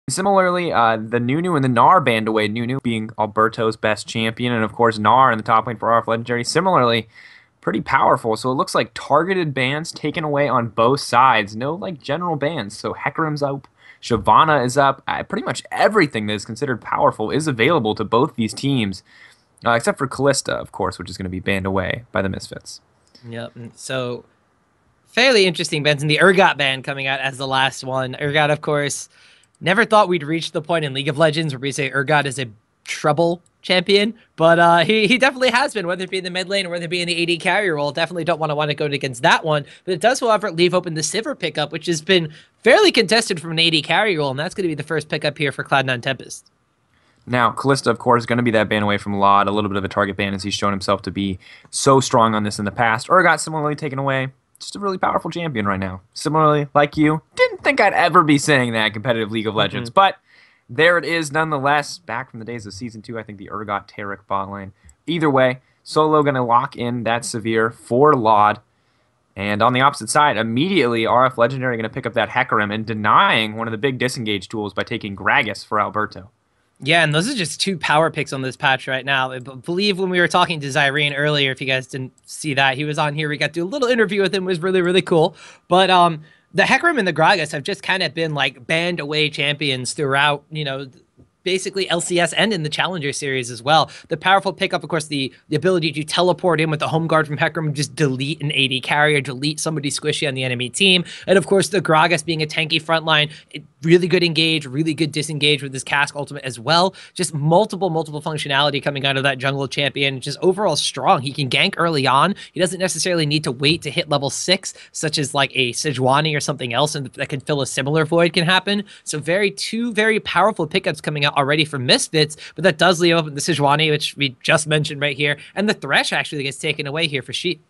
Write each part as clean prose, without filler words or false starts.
Similarly, the Nunu and the Gnar banned away. Nunu being Alberto's best champion, and of course Gnar in the top lane for RF Legendary. Similarly, pretty powerful. So it looks like targeted bans taken away on both sides. No like general bans. So Hecarim's up, Shyvana is up. Pretty much everything that is considered powerful is available to both these teams, except for Callista, of course, which is going to be banned away by the Misfits. Yep. So fairly interesting bans, and the Urgot ban coming out as the last one. Urgot, of course, never thought we'd reach the point in League of Legends where we say Urgot is a trouble champion, but he definitely has been, whether it be in the mid lane or whether it be in the AD carry role. Definitely don't want to go against that one, but it does, however, leave open the Sivir pickup, which has been fairly contested from an AD carry role, and that's going to be the first pickup here for Cloud9 Tempest. Now, Callista, of course, is going to be that ban away from Laud, a little bit of a target ban as he's shown himself to be so strong on this in the past. Urgot similarly taken away. Just a really powerful champion right now. Similarly, like you, didn't think I'd ever be saying that in competitive League of Legends, but there it is nonetheless. Back from the days of Season 2, I think the Urgot Taric bot lane. Either way, Solo going to lock in that Severe for Laud. And on the opposite side, immediately RF Legendary going to pick up that Hecarim and denying one of the big disengage tools by taking Gragas for Alberto. Yeah, and those are just two power picks on this patch right now. I believe when we were talking to Zyrene earlier, if you guys didn't see that, he was on here. We got to do a little interview with him. It was really, really cool. But the Hecarim and the Gragas have just kind of been like banned away champions throughout, basically LCS and in the Challenger Series as well. The powerful pickup, of course, the ability to teleport in with the home guard from Hecarim, just delete an AD carrier, delete somebody squishy on the enemy team. And of course, the Gragas being a tanky frontline, really good engage, really good disengage with his Cask ultimate as well. Just multiple functionality coming out of that jungle champion. Just overall strong. He can gank early on. He doesn't necessarily need to wait to hit level 6, such as like a Sejuani or something else, and that can fill a similar void can happen. So two very powerful pickups coming out already from Misfits, but that does leave open the Sejuani, which we just mentioned right here, and the Thresh actually gets taken away here for Sheep.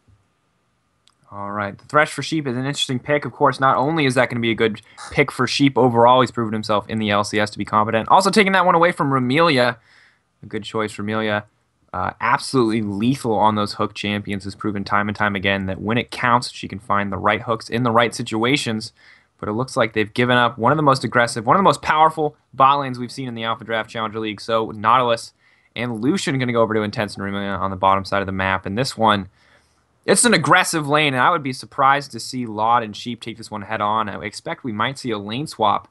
All right, the Thresh for Sheep is an interesting pick. Of course, not only is that going to be a good pick for Sheep overall, he's proven himself in the LCS to be competent. Also taking that one away from Ramelia, a good choice for Ramelia. Absolutely lethal on those hook champions, has proven time and time again that when it counts, she can find the right hooks in the right situations. But it looks like they've given up one of the most aggressive, one of the most powerful bot lanes we've seen in the AlphaDraft Challenger League. So Nautilus and Lucian going to go over to Intense and Ramelia on the bottom side of the map. And this one, it's an aggressive lane, and I would be surprised to see Laud and Sheep take this one head on. I expect we might see a lane swap,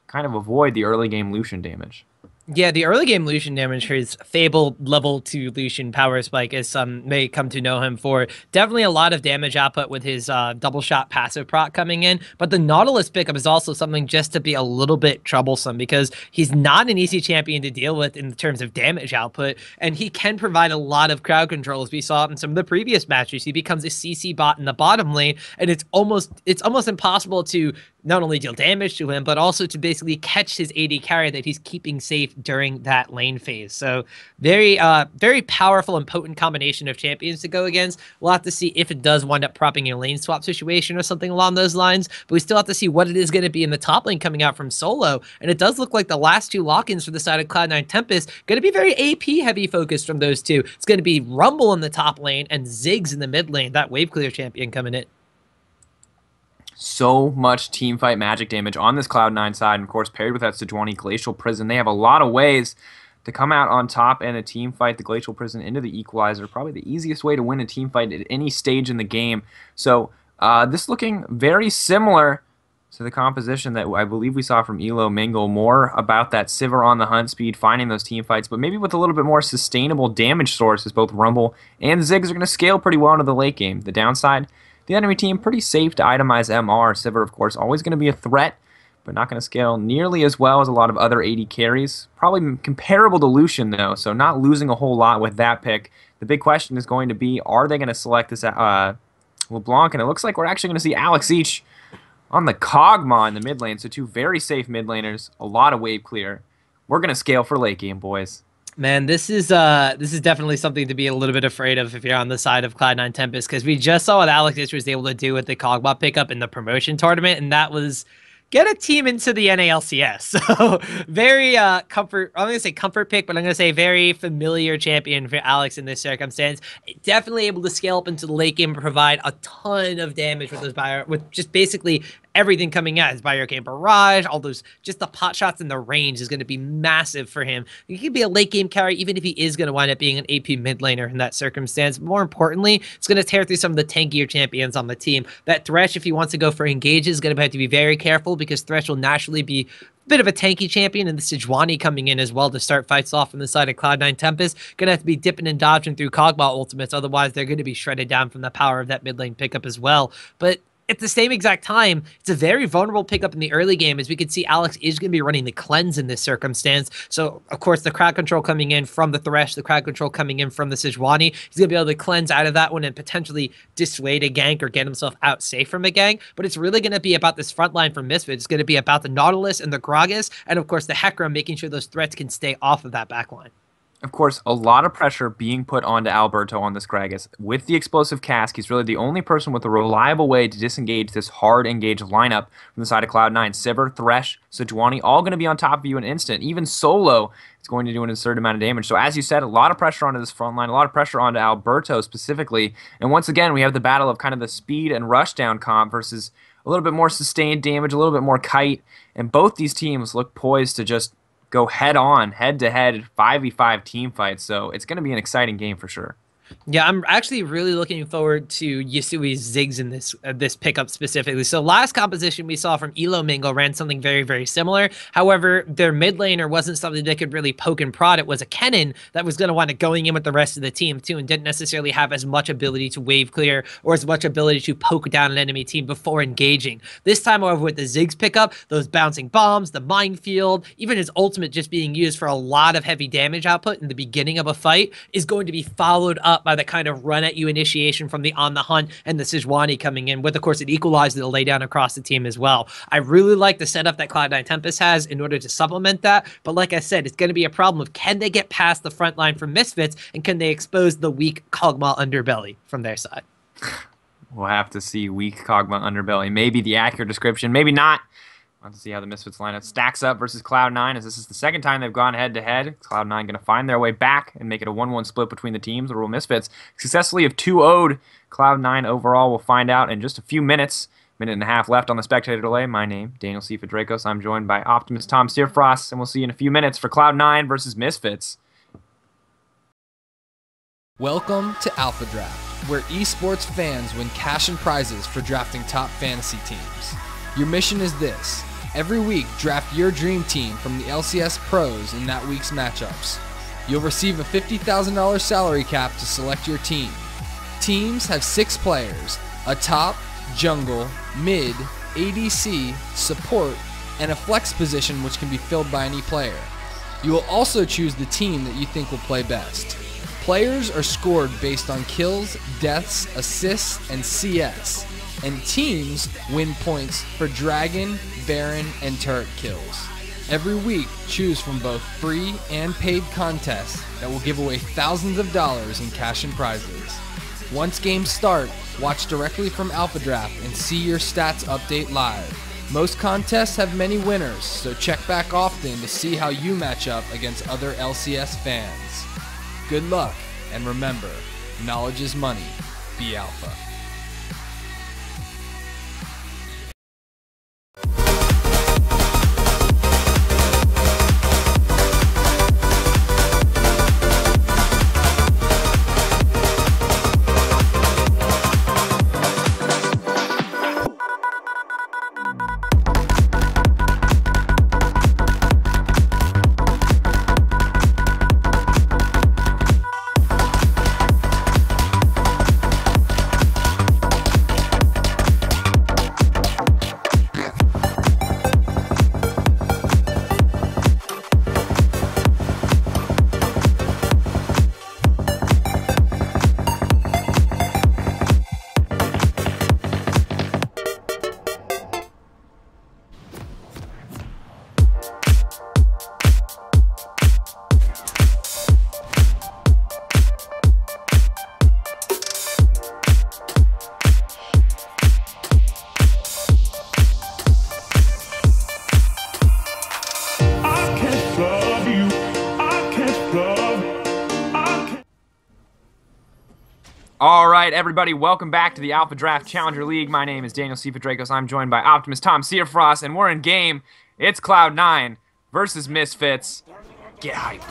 kind of avoid the early game Lucian damage. Yeah, the early game Lucian damage, his fabled level 2 Lucian power spike, as some may come to know him for. Definitely a lot of damage output with his double shot passive proc coming in. But the Nautilus pickup is also something just to be a little bit troublesome, because he's not an easy champion to deal with in terms of damage output, and he can provide a lot of crowd control, as we saw in some of the previous matches. He becomes a CC bot in the bottom lane, and it's almost impossible to not only deal damage to him, but also to basically catch his AD carry that he's keeping safe during that lane phase. So very powerful and potent combination of champions to go against. We'll have to see if it does wind up propping a lane swap situation or something along those lines, but we still have to see what it is going to be in the top lane coming out from Solo. And it does look like the last two lock-ins for the side of Cloud9 Tempest going to be very AP heavy focused from those two. It's going to be Rumble in the top lane and Ziggs in the mid lane, that wave clear champion coming in. So much team fight magic damage on this Cloud9 side, and of course paired with that Sejuani Glacial Prison. They have a lot of ways to come out on top in a team fight. The Glacial Prison into the Equalizer, probably the easiest way to win a team fight at any stage in the game. So this looking very similar to the composition that I believe we saw from Elo Mingle, more about that Sivir on the hunt speed, finding those team fights, but maybe with a little bit more sustainable damage sources. Both Rumble and Ziggs are going to scale pretty well into the late game. The downside, the enemy team, pretty safe to itemize MR. Sivir, of course, always going to be a threat, but not going to scale nearly as well as a lot of other AD carries. Probably comparable to Lucian, though, so not losing a whole lot with that pick. The big question is going to be, are they going to select this LeBlanc? And it looks like we're actually going to see Alex Each on the Kog'Maw in the mid lane. So two very safe mid laners, a lot of wave clear. We're going to scale for late game, boys. Man, this is definitely something to be a little bit afraid of if you're on the side of Cloud9 Tempest, because we just saw what Alex Itch was able to do with the Kog'Maw pickup in the promotion tournament, and that was get a team into the NALCS. So very comfort, I'm going to say comfort pick, but I'm going to say very familiar champion for Alex in this circumstance. Definitely able to scale up into the late game and provide a ton of damage with those with just basically everything coming out. His Biocane Barrage, all those, just the pot shots and the range is going to be massive for him. He could be a late game carry, even if he is going to wind up being an AP mid laner in that circumstance. More importantly, it's going to tear through some of the tankier champions on the team. That Thresh, if he wants to go for engages, is going to have to be very careful, because Thresh will naturally be a bit of a tanky champion, and the Sejuani coming in as well to start fights off from the side of Cloud9 Tempest. Going to have to be dipping and dodging through Kog'Maw ultimates, otherwise they're going to be shredded down from the power of that mid lane pickup as well. But at the same exact time, it's a very vulnerable pickup in the early game, as we can see Alex is going to be running the cleanse in this circumstance. So, of course, the crowd control coming in from the Thresh, the crowd control coming in from the Sejuani. He's going to be able to cleanse out of that one and potentially dissuade a gank or get himself out safe from a gank. But it's really going to be about this front line from Misfits. It's going to be about the Nautilus and the Gragas, and, of course, the Hecarim, making sure those threats can stay off of that backline. Of course, a lot of pressure being put onto Alberto on this Gragas. With the explosive cask, he's really the only person with a reliable way to disengage this hard engaged lineup from the side of Cloud9. Sivir, Thresh, Sejuani, all going to be on top of you in an instant. Even solo, it's going to do an absurd amount of damage. So as you said, a lot of pressure onto this front line, a lot of pressure onto Alberto specifically. And once again, we have the battle of kind of the speed and rushdown comp versus a little bit more sustained damage, a little bit more kite. And both these teams look poised to just go head-on, head-to-head, 5v5 team fights. So it's going to be an exciting game for sure. Yeah, I'm actually really looking forward to Yasui's Ziggs in this pickup specifically. So last composition we saw from Elo Mingo ran something very, very similar. However, their mid laner wasn't something they could really poke and prod. It was a Kennen that was going to wind up going in with the rest of the team too, and didn't necessarily have as much ability to wave clear or as much ability to poke down an enemy team before engaging. This time, however, with the Ziggs pickup, those bouncing bombs, the minefield, even his ultimate just being used for a lot of heavy damage output in the beginning of a fight is going to be followed up by the kind of run at you initiation from the On the Hunt and the Sejuani coming in with, of course, an equalizer to lay down across the team as well. I really like the setup that Cloud9 Tempest has in order to supplement that, but like I said, it's going to be a problem of, can they get past the front line from Misfits, and can they expose the weak Kog'Maw underbelly from their side? We'll have to see weak Kog'Maw underbelly. Maybe the accurate description, maybe not. We'll have to see how the Misfits lineup stacks up versus Cloud9, as this is the second time they've gone head-to-head. Cloud9 going to find their way back and make it a 1-1 split between the teams. The Misfits successfully have 2-0'd Cloud9 overall. We'll find out in just a few minutes. Minute and a half left on the spectator delay. My name, Daniel C. Fedrakos. I'm joined by Optimus Tom Steerfrost, and we'll see you in a few minutes for Cloud9 versus Misfits. Welcome to AlphaDraft, where esports fans win cash and prizes for drafting top fantasy teams. Your mission is this: every week, draft your dream team from the LCS pros in that week's matchups. You'll receive a $50,000 salary cap to select your team. Teams have 6 players: a top, jungle, mid, ADC, support, and a flex position which can be filled by any player. You will also choose the team that you think will play best. Players are scored based on kills, deaths, assists, and CS, and teams win points for Dragon, Baron, and Turret kills. Every week, choose from both free and paid contests that will give away thousands of dollars in cash and prizes. Once games start, watch directly from AlphaDraft and see your stats update live. Most contests have many winners, so check back often to see how you match up against other LCS fans. Good luck, and remember, knowledge is money. Be Alpha. All right, everybody, welcome back to the AlphaDraft Challenger League. My name is Daniel Dracos. I'm joined by Optimus Tom Searfrost, and we're in game. It's Cloud9 versus Misfits. Get hype.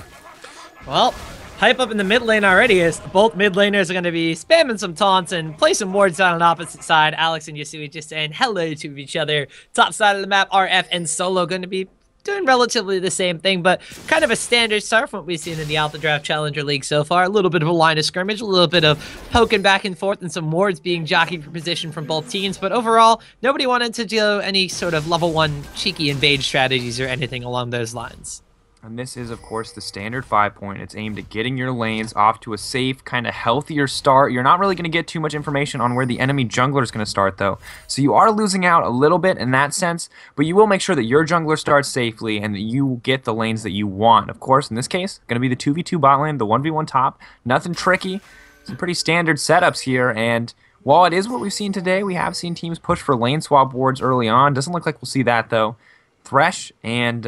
Well, hype up in the mid lane already as both mid laners are going to be spamming some taunts and play some wards down on opposite side. Alex and Yasui just saying hello to each other. Top side of the map, RF and Solo going to be doing relatively the same thing, but kind of a standard start from what we've seen in the AlphaDraft Challenger League so far. A little bit of a line of scrimmage, a little bit of poking back and forth, and some wards being jockeyed for position from both teams, but overall, nobody wanted to do any sort of level 1 cheeky invade strategies or anything along those lines. And this is, of course, the standard 5-point. It's aimed at getting your lanes off to a safe, kind of healthier start. You're not really going to get too much information on where the enemy jungler is going to start, though. So you are losing out a little bit in that sense, but you will make sure that your jungler starts safely and that you get the lanes that you want. Of course, in this case, going to be the 2v2 bot lane, the 1v1 top. Nothing tricky. Some pretty standard setups here, and while it is what we've seen today, we have seen teams push for lane swap wards early on. Doesn't look like we'll see that, though. Thresh and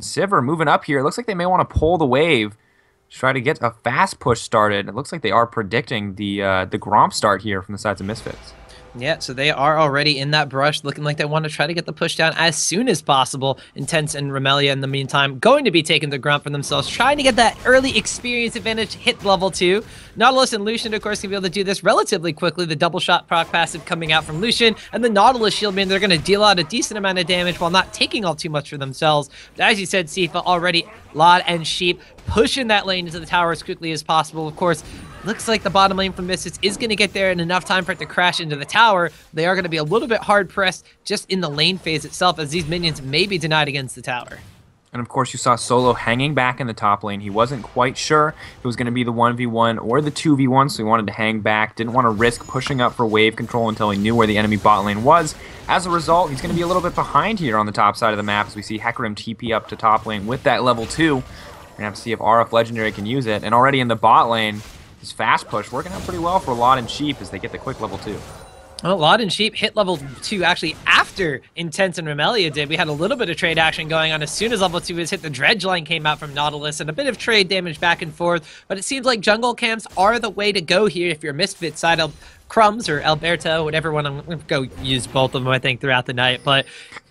Sivir moving up here. It looks like they may want to pull the wave to try to get a fast push started. It looks like they are predicting the Gromp start here from the sides of Misfits. Yeah, so they are already in that brush, looking like they want to try to get the push down as soon as possible. Intense and Remelia, in the meantime, going to be taking the Grump for themselves, trying to get that early experience advantage, hit level 2. Nautilus and Lucian, of course, can be able to do this relatively quickly. The double shot proc passive coming out from Lucian, and the Nautilus shield mean they're going to deal out a decent amount of damage while not taking all too much for themselves. But as you said, Sifa, already Lod and Sheep pushing that lane into the tower as quickly as possible. Of course, looks like the bottom lane from Misfits is going to get there in enough time for it to crash into the tower. They are going to be a little bit hard-pressed just in the lane phase itself, as these minions may be denied against the tower. And of course, you saw Solo hanging back in the top lane. He wasn't quite sure if it was going to be the 1v1 or the 2v1, so he wanted to hang back. Didn't want to risk pushing up for wave control until he knew where the enemy bot lane was. As a result, he's going to be a little bit behind here on the top side of the map as we see Hecarim TP up to top lane with that level 2. We're going to have to see if RF Legendary can use it. And already in the bot lane, his fast push working out pretty well for Lod and Sheep as they get the quick level 2. Well, Lod and Sheep hit level 2 actually after Intense and Remelia did. We had a little bit of trade action going on as soon as level 2 was hit. The dredge line came out from Nautilus and a bit of trade damage back and forth. But it seems like jungle camps are the way to go here if you're Misfits side of Crumbs or Alberto, whatever one. I'm going to go use both of them, I think, throughout the night. But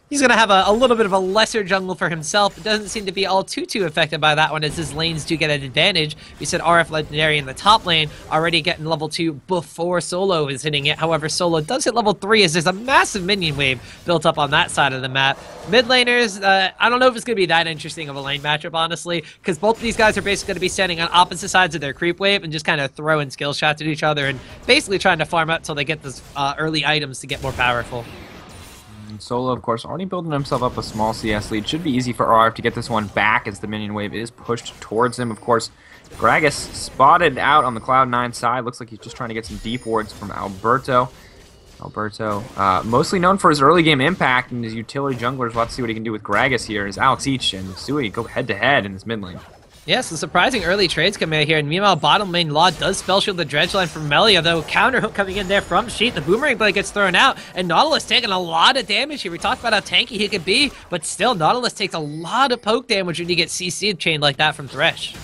he's going to have a little bit of a lesser jungle for himself. It doesn't seem to be all too affected by that one as his lanes do get an advantage. We said RF Legendary in the top lane already getting level 2 before Solo is hitting it. However, Solo does hit level 3 as there's a massive minion wave built up on that side of the map. Mid laners, I don't know if it's going to be that interesting of a lane matchup, honestly, because both of these guys are basically going to be standing on opposite sides of their creep wave and just kind of throwing skill shots at each other and basically trying to farm up till they get those early items to get more powerful. Solo, of course, already building himself up a small CS lead. Should be easy for RF to get this one back as the minion wave is pushed towards him. Of course, Gragas spotted out on the Cloud9 side. Looks like he's just trying to get some deep wards from Alberto. Mostly known for his early game impact and his utility junglers. We'll have to see what he can do with Gragas here as Alex Each and Sui go head-to-head in this mid lane. Yes, the surprising early trades coming out here, and meanwhile, bottom lane Law does spell shield the dredge line from Melia, though counter hook coming in there from Sheet. The boomerang blade gets thrown out, and Nautilus taking a lot of damage here. We talked about how tanky he could be, but still, Nautilus takes a lot of poke damage when you get CC'd chained like that from Thresh.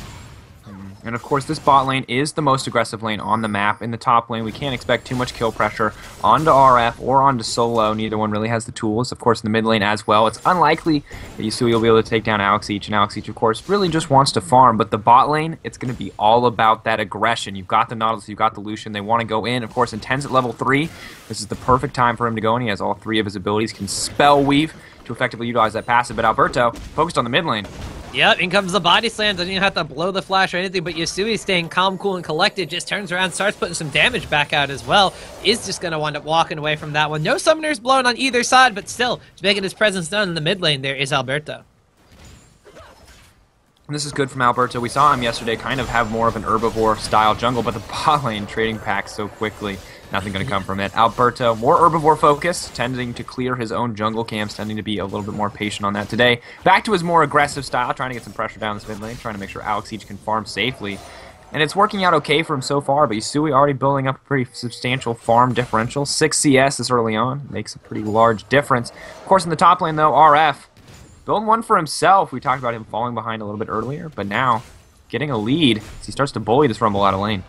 And of course, this bot lane is the most aggressive lane on the map. In the top lane, we can't expect too much kill pressure onto RF or onto Solo. Neither one really has the tools. Of course, in the mid lane as well, it's unlikely that Yasui will be able to take down Alex Each. And Alex Each, of course, really just wants to farm. But the bot lane, it's going to be all about that aggression. You've got the Nautilus, you've got the Lucian. They want to go in. Of course, Intense at level 3. This is the perfect time for him to go in. He has all 3 of his abilities. Can spell weave to effectively utilize that passive. But Alberto focused on the mid lane. Yep, in comes the body slam. Doesn't even have to blow the flash or anything, but Yasui staying calm, cool, and collected. Just turns around, starts putting some damage back out as well. Is just going to wind up walking away from that one. No summoners blown on either side, but still, just making his presence known in the mid lane there is Alberto. And this is good from Alberto. We saw him yesterday kind of have more of an herbivore-style jungle, but the bot lane trading packs so quickly. Nothing going to come from it. Alberto, more herbivore focus, tending to clear his own jungle camps, tending to be a little bit more patient on that today. Back to his more aggressive style, trying to get some pressure down this mid lane, trying to make sure Alex Each can farm safely. And it's working out okay for him so far, but Yasui already building up a pretty substantial farm differential. 6 CS this early on, makes a pretty large difference. Of course, in the top lane, though, RF, building one for himself. We talked about him falling behind a little bit earlier, but now getting a lead as he starts to bully this Rumble out of lane.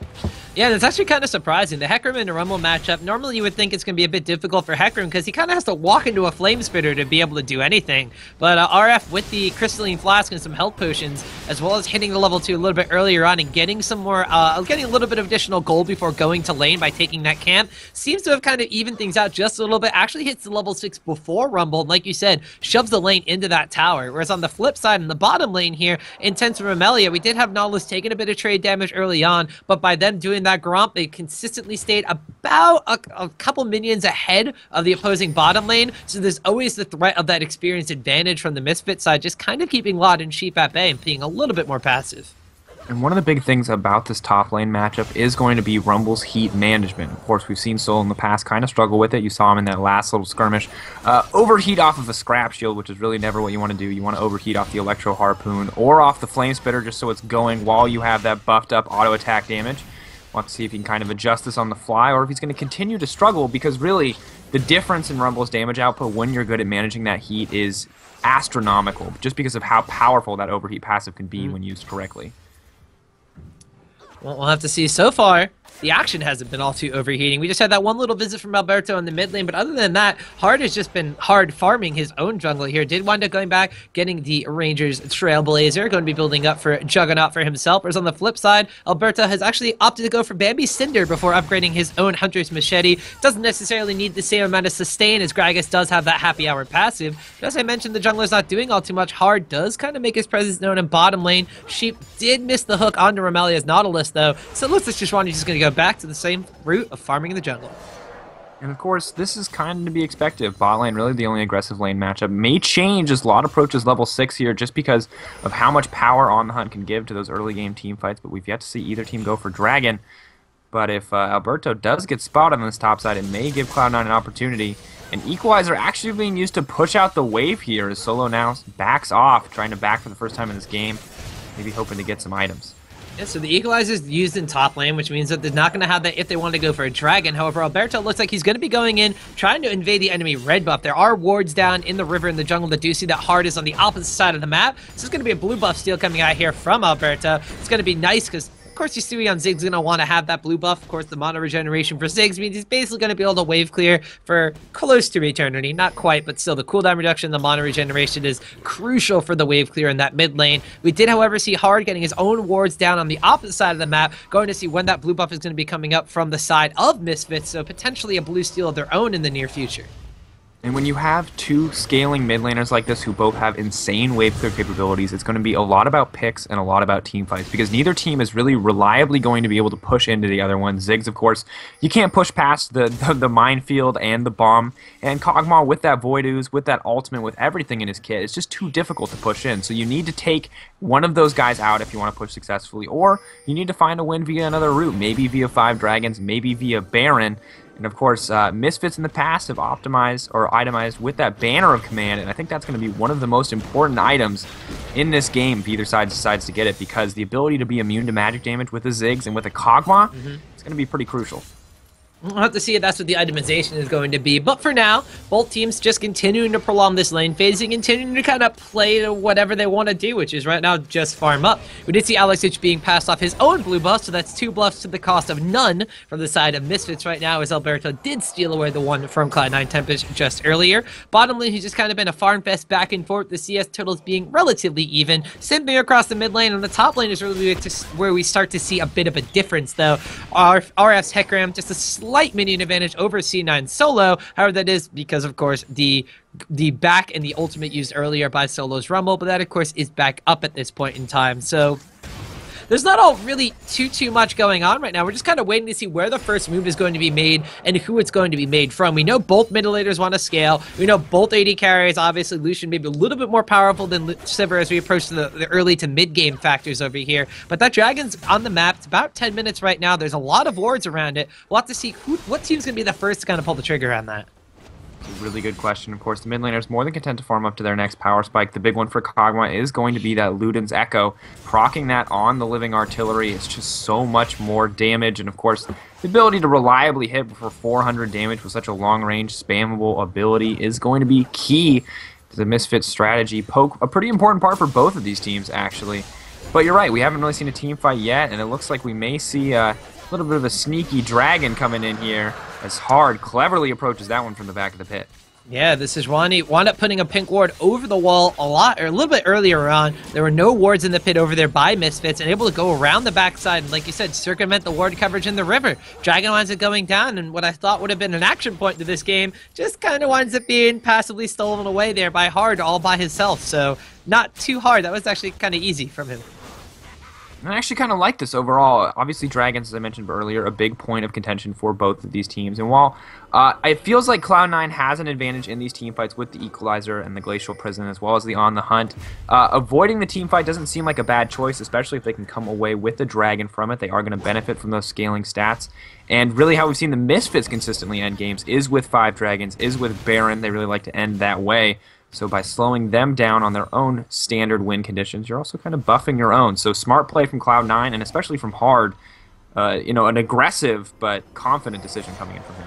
Yeah, that's actually kind of surprising. The Hecarim and the Rumble matchup, normally you would think it's going to be a bit difficult for Hecarim because he kind of has to walk into a Flame Spitter to be able to do anything. But RF with the Crystalline Flask and some health potions, as well as hitting the level 2 a little bit earlier on and getting some more, getting a little bit of additional gold before going to lane by taking that camp, seems to have kind of evened things out just a little bit. Actually hits the level 6 before Rumble, and like you said, shoves the lane into that tower. Whereas on the flip side, in the bottom lane here, Intense from Amelia, we did have Nautilus taking a bit of trade damage early on, but by them doing that Gromp, they consistently stayed about a couple minions ahead of the opposing bottom lane, so there's always the threat of that experience advantage from the Misfit side, just kind of keeping Lot and Sheep at bay and being a little bit more passive. And one of the big things about this top lane matchup is going to be Rumble's heat management. Of course, we've seen Soul in the past kind of struggle with it. You saw him in that last little skirmish. Overheat off of a scrap shield, which is really never what you want to do. You want to overheat off the Electro Harpoon or off the Flame Spitter just so it's going while you have that buffed up auto attack damage. Want to see if he can kind of adjust this on the fly or if he's going to continue to struggle, because really the difference in Rumble's damage output when you're good at managing that heat is astronomical, just because of how powerful that overheat passive can be when used correctly. Well, we'll have to see. So far, the action hasn't been all too overheating. We just had that one little visit from Alberto in the mid lane, but other than that, Hard has just been hard farming his own jungler here. Did wind up going back, getting the Rangers Trailblazer, going to be building up for Juggernaut for himself. Whereas on the flip side, Alberto has actually opted to go for Bambi Cinder before upgrading his own Hunter's Machete. Doesn't necessarily need the same amount of sustain as Gragas does have that happy hour passive. But as I mentioned, the jungler's not doing all too much. Hard does kind of make his presence known in bottom lane. Sheep did miss the hook onto Ramelia's Nautilus though, so it looks like Shishwani's just going to go back to the same route of farming in the jungle. And of course, this is kind of to be expected. Bot lane, really the only aggressive lane matchup. May change as Lot approaches level 6 here just because of how much power On the Hunt can give to those early game team fights, but we've yet to see either team go for Dragon. But if Alberto does get spotted on this top side, it may give Cloud9 an opportunity. And Equalizer actually being used to push out the wave here as Solo now backs off, trying to back for the first time in this game, maybe hoping to get some items. Yeah, so the Equalizer is used in top lane, which means that they're not going to have that if they want to go for a Dragon. However, Alberto looks like he's going to be going in, trying to invade the enemy red buff. There are wards down in the river in the jungle that do see that Hard is on the opposite side of the map. So there's going to be a blue buff steal coming out here from Alberto. It's going to be nice because, of course, Yusui on Ziggs going to want to have that blue buff. Of course, the mana regeneration for Ziggs means he's basically going to be able to wave clear for close to eternity. Not quite, but still, the cooldown reduction, the mana regeneration is crucial for the wave clear in that mid lane. We did, however, see Hard getting his own wards down on the opposite side of the map, going to see when that blue buff is going to be coming up from the side of Misfits, so potentially a blue steal of their own in the near future. And when you have two scaling mid laners like this who both have insane wave clear capabilities, it's going to be a lot about picks and a lot about team fights, because neither team is really reliably going to be able to push into the other one. Ziggs, of course, you can't push past the minefield and the bomb, and Kog'Maw with that Void Ooze, with that ultimate, with everything in his kit, it's just too difficult to push in. So you need to take one of those guys out if you want to push successfully, or you need to find a win via another route, maybe via 5 dragons, maybe via Baron. And of course, Misfits in the past have optimized or itemized with that Banner of Command, and I think that's going to be one of the most important items in this game if either side decides to get it, because the ability to be immune to magic damage with the Ziggs and with a Kog'Maw, it's going to be pretty crucial. We'll have to see if that's what the itemization is going to be. But for now, both teams just continuing to prolong this lane phase and continuing to kind of play to whatever they want to do, which is right now just farm up. We did see Alexich being passed off his own blue buff, so that's 2 bluffs to the cost of none from the side of Misfits right now, as Alberto did steal away the one from Cloud9 Tempest just earlier. Bottom lane, he's just kind of been a farm fest back and forth, the CS totals being relatively even. Same thing across the mid lane, and the top lane is really where we start to see a bit of a difference, though. RF's Hecarim, just a slight minion advantage over C9 solo. However, that is because, of course, the back and the ultimate used earlier by Solo's Rumble, but that, of course, is back up at this point in time. So there's not all really too much going on right now. We're just kind of waiting to see where the first move is going to be made and who it's going to be made from. We know both mid laners want to scale. We know both AD carries. Obviously, Lucian maybe a little bit more powerful than Sivir as we approach the early to mid game factors over here. But that Dragon's on the map. It's about 10 minutes right now. There's a lot of wards around it. We'll have to see what team's going to be the first to kind of pull the trigger on that. It's a really good question. Of course, the mid laner is more than content to farm up to their next power spike. The big one for Kog'Maw is going to be that Luden's Echo. Proccing that on the living artillery is just so much more damage, and of course, the ability to reliably hit for 400 damage with such a long-range, spammable ability is going to be key to the Misfits strategy. Poke, a pretty important part for both of these teams, actually. But you're right, we haven't really seen a team fight yet, and it looks like we may see a little bit of a sneaky dragon coming in here as Hard cleverly approaches that one from the back of the pit. Yeah, this is Ronnie. Wound up putting a pink ward over the wall a little bit earlier on. There were no wards in the pit over there by Misfits, and able to go around the backside and, like you said, circumvent the ward coverage in the river. Dragon winds up going down, and what I thought would have been an action point to this game just kind of winds up being passively stolen away there by Hard all by himself. So not too hard. That was actually kind of easy from him. I actually kind of like this overall. Obviously, Dragons, as I mentioned earlier, a big point of contention for both of these teams. And while it feels like Cloud9 has an advantage in these team fights with the Equalizer and the Glacial Prison, as well as the On the Hunt, avoiding the team fight doesn't seem like a bad choice, especially if they can come away with the Dragon from it. They are going to benefit from those scaling stats. And really how we've seen the Misfits consistently end games is with 5 Dragons, is with Baron. They really like to end that way. So by slowing them down on their own standard win conditions, you're also kind of buffing your own. So smart play from Cloud9, and especially from Hard, an aggressive but confident decision coming in from him.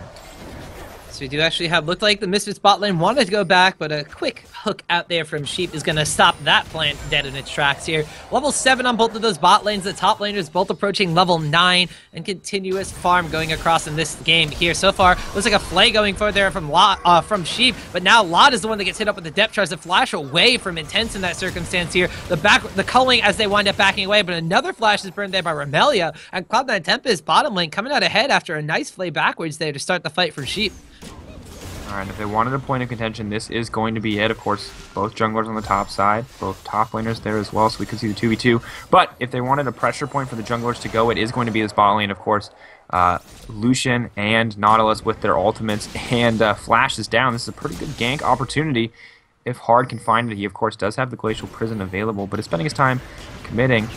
So we do actually have, looked like the Misfits bot lane wanted to go back, but a quick hook out there from Sheep is going to stop that plan dead in its tracks here. Level 7 on both of those bot lanes. The top laners both approaching level 9, and continuous farm going across in this game here. So far, looks like a flay going for there from Sheep, but now Lot is the one that gets hit up with the depth charge to flash away from Intense in that circumstance here. The culling as they wind up backing away, but another flash is burned there by Remelia, and Cloud9 Tempest bottom lane coming out ahead after a nice flay backwards there to start the fight for Sheep. Alright, if they wanted a point of contention, this is going to be it. Of course, both junglers on the top side, both top laners there as well, so we could see the 2v2. But if they wanted a pressure point for the junglers to go, it is going to be this bot lane, of course. Lucian and Nautilus with their ultimates, and Flash is down. This is a pretty good gank opportunity if Hard can find it. He, of course, does have the Glacial Prison available, but is spending his time committing.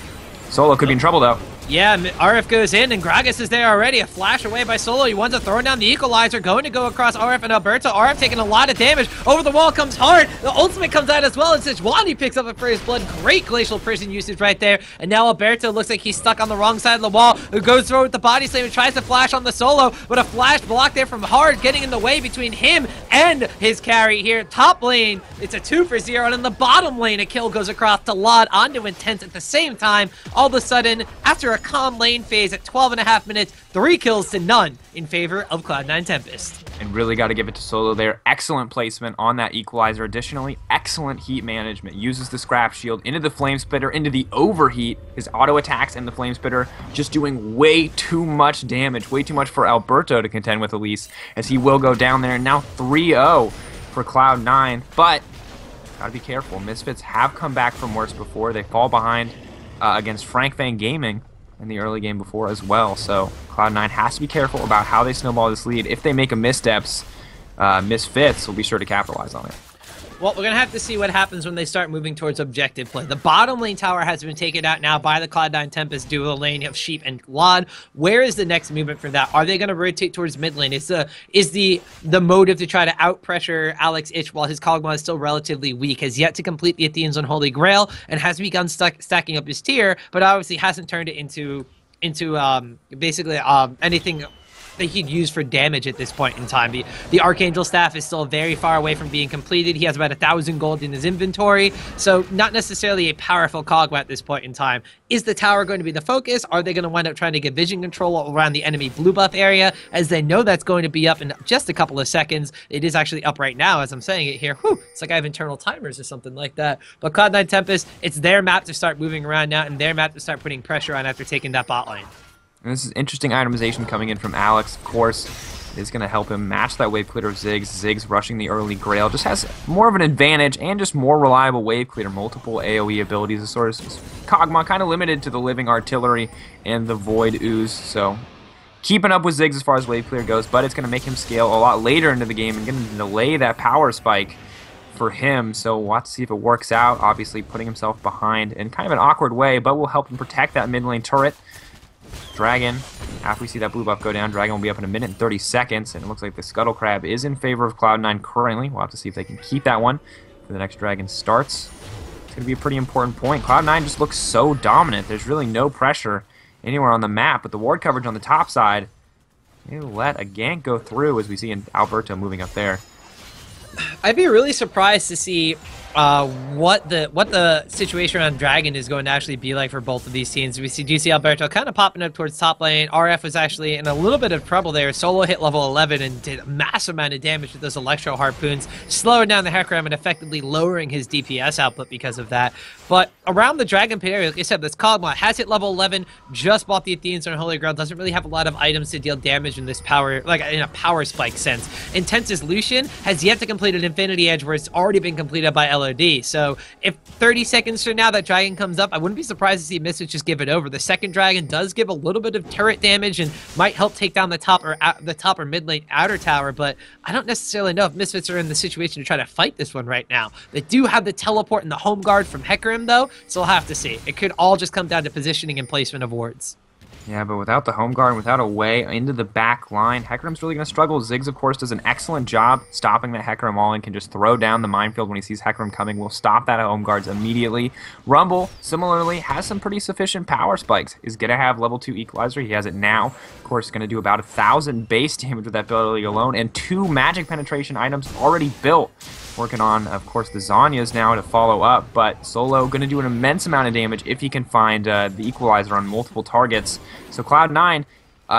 Solo could be in trouble, though. Yeah, RF goes in, and Gragas is there already. A flash away by Solo. He wants to throw down the Equalizer, going to go across RF and Alberto. RF taking a lot of damage. Over the wall comes Hard. The ultimate comes out as well, and Sejuani picks up it for his blood. Great Glacial Prison usage right there. And now Alberto looks like he's stuck on the wrong side of the wall. Who goes through with the body slam and tries to flash on the Solo, but a flash block there from Hard, getting in the way between him and his carry here. Top lane, it's a 2 for 0, and in the bottom lane, a kill goes across to Lod onto Intense at the same time. All of a sudden, after a calm lane phase at 12.5 minutes, 3 kills to none in favor of Cloud9 Tempest. And really got to give it to Solo there. Excellent placement on that Equalizer. Additionally, excellent heat management. Uses the Scrap Shield into the Flame Spitter, into the Overheat. His auto attacks and the Flame Spitter just doing way too much damage. Way too much for Alberto to contend with Elise, as he will go down there. And now 3-0 for Cloud9. But got to be careful. Misfits have come back from worse before. They fall behind against Frank Fang Gaming in the early game before as well. So Cloud9 has to be careful about how they snowball this lead. If they make a missteps, Misfits will be sure to capitalize on it. Well, we're going to have to see what happens when they start moving towards objective play. The bottom lane tower has been taken out now by the Cloud9 Tempest duo lane of Sheep and Lod. Where is the next movement for that? Are they going to rotate towards mid lane? Is the motive to try to out-pressure Alex Ich while his Kog'Maw is still relatively weak, has yet to complete the Athena's Unholy Grail, and has begun stacking up his tier, but obviously hasn't turned it into basically anything that he'd use for damage at this point in time. The Archangel Staff is still very far away from being completed. He has about 1,000 gold in his inventory, so not necessarily a powerful Kog'Maw at this point in time. Is the tower going to be the focus? Are they going to wind up trying to get vision control around the enemy blue buff area, as they know that's going to be up in just a couple of seconds? It is actually up right now as I'm saying it here. Whew, it's like I have internal timers or something like that. But Cloud9 Tempest, it's their map to start moving around now, and their map to start putting pressure on after taking that bot lane. And this is interesting itemization coming in from Alex, of course. Is going to help him match that wave clear of Ziggs. Ziggs rushing the early Grail just has more of an advantage and just more reliable wave clear. Multiple AoE abilities. The source is Kog'Maw kind of limited to the Living Artillery and the Void Ooze. So keeping up with Ziggs as far as wave clear goes, but it's going to make him scale a lot later into the game and going to delay that power spike for him. So we'll have to see if it works out. Obviously putting himself behind in kind of an awkward way, but will help him protect that mid lane turret. Dragon, after we see that blue buff go down, Dragon will be up in 1 minute and 30 seconds, and it looks like the Scuttle Crab is in favor of Cloud9 currently. We'll have to see if they can keep that one for the next Dragon starts. It's going to be a pretty important point. Cloud9 just looks so dominant. There's really no pressure anywhere on the map, but the ward coverage on the top side, they let a gank go through, as we see in Alberto moving up there. I'd be really surprised to see what the situation around Dragon is going to actually be like for both of these teams. We do see Alberto kind of popping up towards top lane. RF was actually in a little bit of trouble there. Solo hit level 11 and did a massive amount of damage with those Electro Harpoons, slowing down the Hecarim and effectively lowering his DPS output because of that. But around the Dragon Pit area, like I said, this Cogma has hit level 11, just bought the Athene's and Holy Grail, doesn't really have a lot of items to deal damage in this power, like in a power spike sense. Intense's Lucian has yet to complete an Infinity Edge where it's already been completed by LOD. So if 30 seconds from now that Dragon comes up, I wouldn't be surprised to see Misfits just give it over. The second Dragon does give a little bit of turret damage and might help take down the top or mid lane outer tower, but I don't necessarily know if Misfits are in the situation to try to fight this one right now. They do have the teleport and the home guard from Hecarim though, so we'll have to see. It could all just come down to positioning and placement of wards. Yeah, but without the home guard and without a way into the back line, Hecarim's really going to struggle. Ziggs, of course, does an excellent job stopping that Hecarim all in, can just throw down the minefield when he sees Hecarim coming. Will stop that at home guards immediately. Rumble, similarly, has some pretty sufficient power spikes. Is going to have level 2 equalizer. He has it now. Of course, going to do about 1,000 base damage with that ability alone, and 2 magic penetration items already built. Working on, of course, the Zhonya's now to follow up, but Solo going to do an immense amount of damage if he can find the equalizer on multiple targets. So Cloud9,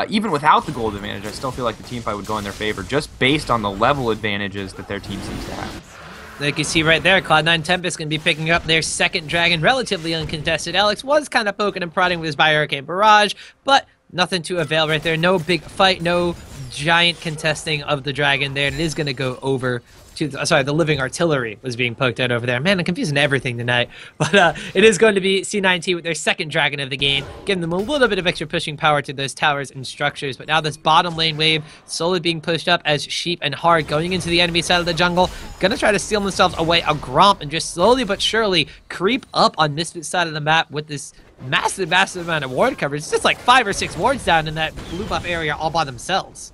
even without the gold advantage, I still feel like the teamfight would go in their favor, just based on the level advantages that their team seems to have. Like you see right there, Cloud9 Tempest going to be picking up their second Dragon, relatively uncontested. Alex was kind of poking and prodding with his Bioarcane Barrage, but nothing to avail right there. No big fight, no giant contesting of the Dragon there, and it is going to go over to the living artillery was being poked out over there. Man, I'm confusing everything tonight. But it is going to be C9T with their second Dragon of the game, giving them a little bit of extra pushing power to those towers and structures. But now this bottom lane wave slowly being pushed up as Sheep and Hard going into the enemy side of the jungle, gonna try to steal themselves away a Gromp and just slowly but surely creep up on Misfits side of the map with this massive amount of ward coverage. It's just like 5 or 6 wards down in that blue buff area all by themselves.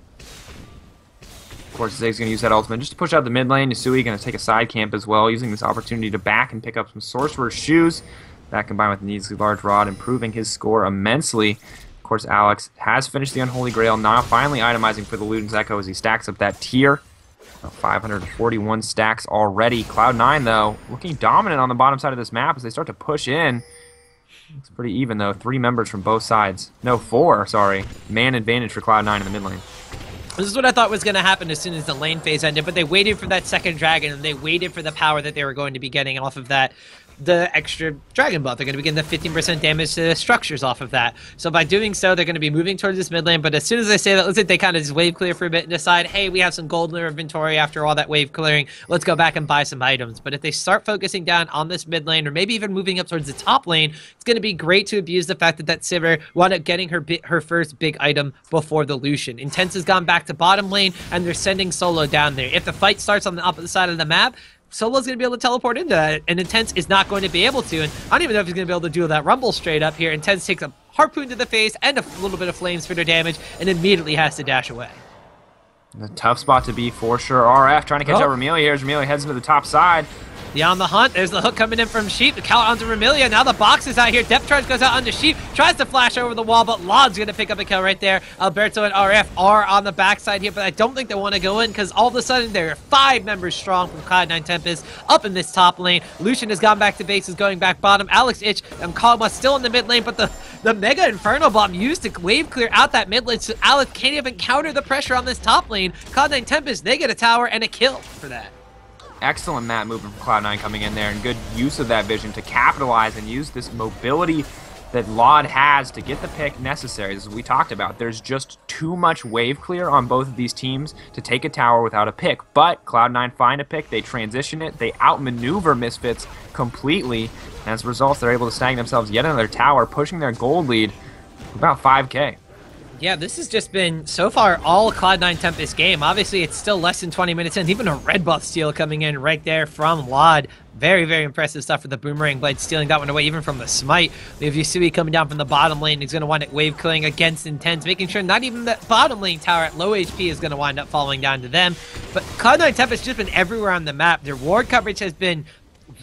Of course, Ziggs going to use that ultimate just to push out the mid lane. Yasui going to take a side camp as well, using this opportunity to back and pick up some Sorcerer's Shoes. That combined with the Needsley Large Rod, improving his score immensely. Of course, Alex has finished the Unholy Grail, now finally itemizing for the Luden's Echo as he stacks up that tier. 541 stacks already. Cloud9, though, looking dominant on the bottom side of this map as they start to push in. It's pretty even, though. 3 members from both sides. No, 4, sorry. Man advantage for Cloud9 in the mid lane. This is what I thought was going to happen as soon as the lane phase ended, but they waited for that second Dragon, and they waited for the power that they were going to be getting off of that, the extra Dragon buff. They're going to be getting the 15% damage to the structures off of that. So by doing so, they're going to be moving towards this mid lane, but as soon as I say that, let's say they kind of just wave clear for a bit and decide, hey, we have some gold in our inventory after all that wave clearing, let's go back and buy some items. But if they start focusing down on this mid lane, or maybe even moving up towards the top lane, it's going to be great to abuse the fact that that Sivir wound up getting her first big item before the Lucian. Intense has gone back to bottom lane, and they're sending Solo down there. If the fight starts on the opposite side of the map, Solo's going to be able to teleport into that, and Intense is not going to be able to, and I don't even know if he's going to be able to do that Rumble straight up here. Intense takes a Harpoon to the face and a little bit of Flame Spitter damage, and immediately has to dash away. A tough spot to be for sure. RF trying to catch out Remilia here as Remilia heads into the top side. Beyond the hunt, there's the hook coming in from Sheep. The count onto Remilia. Now the box is out here. Depth charge goes out onto Sheep. Tries to flash over the wall, but Lod's going to pick up a kill right there. Alberto and RF are on the backside here, but I don't think they want to go in because all of a sudden there are 5 members strong from Cloud9 Tempest up in this top lane. Lucian has gone back to base, is going back bottom. Alex Itch and Kog'Maw still in the mid lane, but the Mega Inferno Bomb used to wave clear out that mid lane, so Alex can't even counter the pressure on this top lane. Cloud9 Tempest, they get a tower and a kill for that. Excellent map movement from Cloud9 coming in there, and good use of that vision to capitalize and use this mobility that Lod has to get the pick necessary. As we talked about, there's just too much wave clear on both of these teams to take a tower without a pick. But Cloud9 find a pick, they transition it, they outmaneuver Misfits completely, and as a result, they're able to snag themselves yet another tower, pushing their gold lead about 5K. Yeah, this has just been, so far, all Cloud9 Tempest game. Obviously, it's still less than 20 minutes in. Even a red buff steal coming in right there from Lod. Very, very impressive stuff for the Boomerang Blade, stealing that one away, even from the Smite. We have Yasui coming down from the bottom lane. He's going to wind up wave clearing against Intense, making sure not even the bottom lane tower at low HP is going to wind up falling down to them. But Cloud9 Tempest has just been everywhere on the map. Their ward coverage has been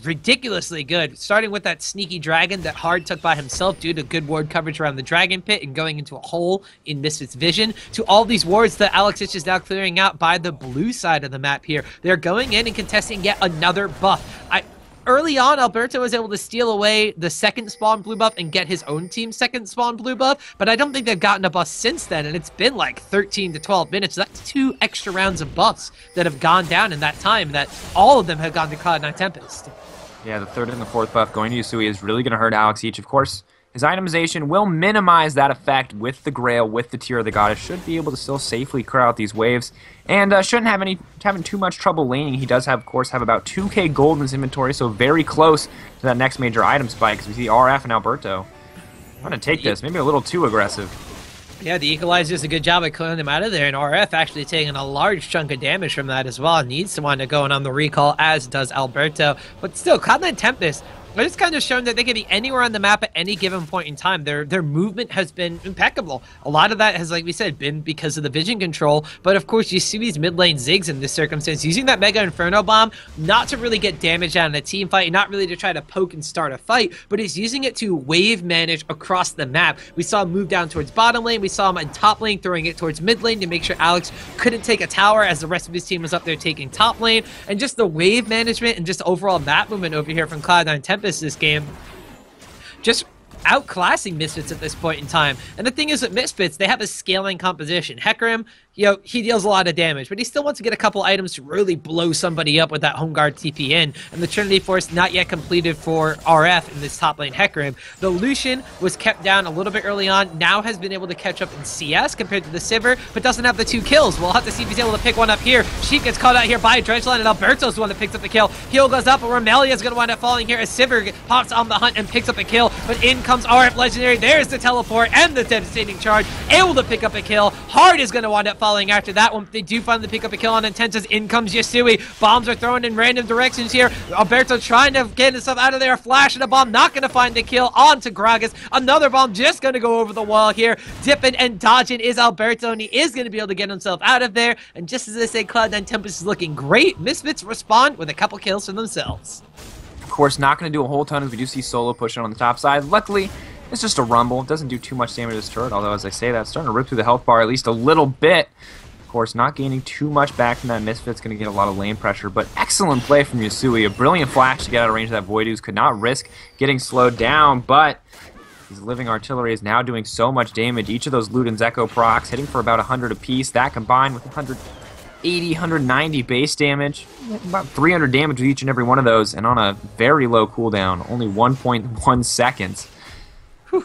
ridiculously good, starting with that sneaky Dragon that Hard took by himself due to good ward coverage around the Dragon Pit and going into a hole in Misfits' vision, to all these wards that Alex Itch is now clearing out by the blue side of the map here. They're going in and contesting yet another buff. early on, Alberto was able to steal away the second spawn blue buff and get his own team's second spawn blue buff, but I don't think they've gotten a buff since then, and it's been like 13 to 12 minutes. That's 2 extra rounds of buffs that have gone down in that time, that all of them have gone to Cloud9 Tempest. Yeah, the third and the fourth buff going to Yusui is really going to hurt Alex Each. Of course, his itemization will minimize that effect with the Grail, with the Tear of the Goddess. Should be able to still safely clear out these waves, and shouldn't have having too much trouble laning. He does have, of course, have about 2k gold in his inventory, so very close to that next major item spike, because we see RF and Alberto. I'm going to take this, maybe a little too aggressive. Yeah, the Equalizer does a good job at clearing them out of there, and RF actually taking a large chunk of damage from that as well. Needs to wind up going on the recall, as does Alberto. But still, Cloud9 Tempest, they're just kind of showing that they can be anywhere on the map at any given point in time. Their movement has been impeccable. A lot of that has, like we said, been because of the vision control. But of course, you see these mid lane zigs in this circumstance, using that Mega Inferno Bomb, not to really get damage out in a team fight, not really to try to poke and start a fight, but he's using it to wave manage across the map. We saw him move down towards bottom lane. We saw him in top lane, throwing it towards mid lane to make sure Alex couldn't take a tower as the rest of his team was up there taking top lane. And just the wave management and just overall map movement over here from Cloud9 Tempest this game, just outclassing Misfits at this point in time. And the thing is that Misfits, they have a scaling composition. Hecarim, you know, he deals a lot of damage, but he still wants to get a couple items to really blow somebody up with that home guard TP in. And the Trinity Force not yet completed for RF in this top lane Hecarim. The Lucian was kept down a little bit early on, now has been able to catch up in CS compared to the Sivir, but doesn't have the 2 kills. We'll have to see if he's able to pick one up here. Sheep gets caught out here by Dredgeline, and Alberto's the one that picks up the kill. Heal goes up, but Remelia's going to wind up falling here as Sivir pops on the hunt and picks up a kill, but in comes RF Legendary. There's the teleport and the devastating charge, able to pick up a kill. Hard is going to wind up falling after that one. They do finally pick up a kill on Intense as in comes Yasui. Bombs are thrown in random directions here. Alberto trying to get himself out of there. A flash and a bomb, not going to find the kill onto Gragas. Another bomb just going to go over the wall here. Dipping and dodging is Alberto, and he is going to be able to get himself out of there. And just as I say, Cloud9 Tempest is looking great. Misfits respond with a couple kills for themselves. Of course, not going to do a whole ton, as we do see Solo pushing on the top side. Luckily, it's just a rumble. It doesn't do too much damage to this turret, although as I say that, it's starting to rip through the health bar at least a little bit. Of course, not gaining too much back from that Misfit's going to get a lot of lane pressure, but excellent play from Yusui. A brilliant flash to get out of range of that Void Ooze. Could not risk getting slowed down, but his living artillery is now doing so much damage. Each of those Luden's Echo procs hitting for about 100 apiece. That combined with 180, 190 base damage, about 300 damage with each and every one of those, and on a very low cooldown, only 1.1 seconds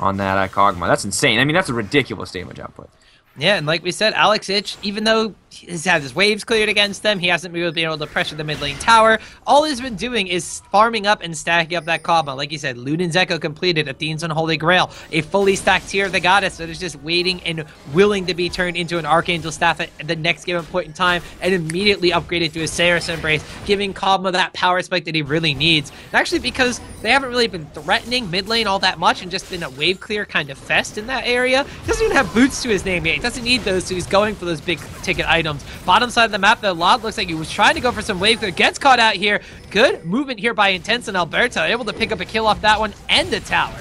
on that Kog'Maw. That's insane. I mean, that's a ridiculous damage output. Yeah, and like we said, Alex Ich, even though he's had his waves cleared against them, he hasn't really been able to pressure the mid lane tower. All he's been doing is farming up and stacking up that Kog'Maw. Like you said, Luden's Echo completed, Athene's Unholy Grail, a fully stacked Tear of the Goddess that is just waiting and willing to be turned into an Archangel Staff at the next given point in time, and immediately upgraded to a Saris Embrace, giving Kog'Maw that power spike that he really needs. And actually, because they haven't really been threatening mid lane all that much and just been a wave clear kind of fest in that area, he doesn't even have boots to his name yet. He doesn't need those, so he's going for those big ticket items. Bottom side of the map, the Lod looks like he was trying to go for some wave clear, gets caught out here. Good movement here by Intense and Alberto, able to pick up a kill off that one and the tower.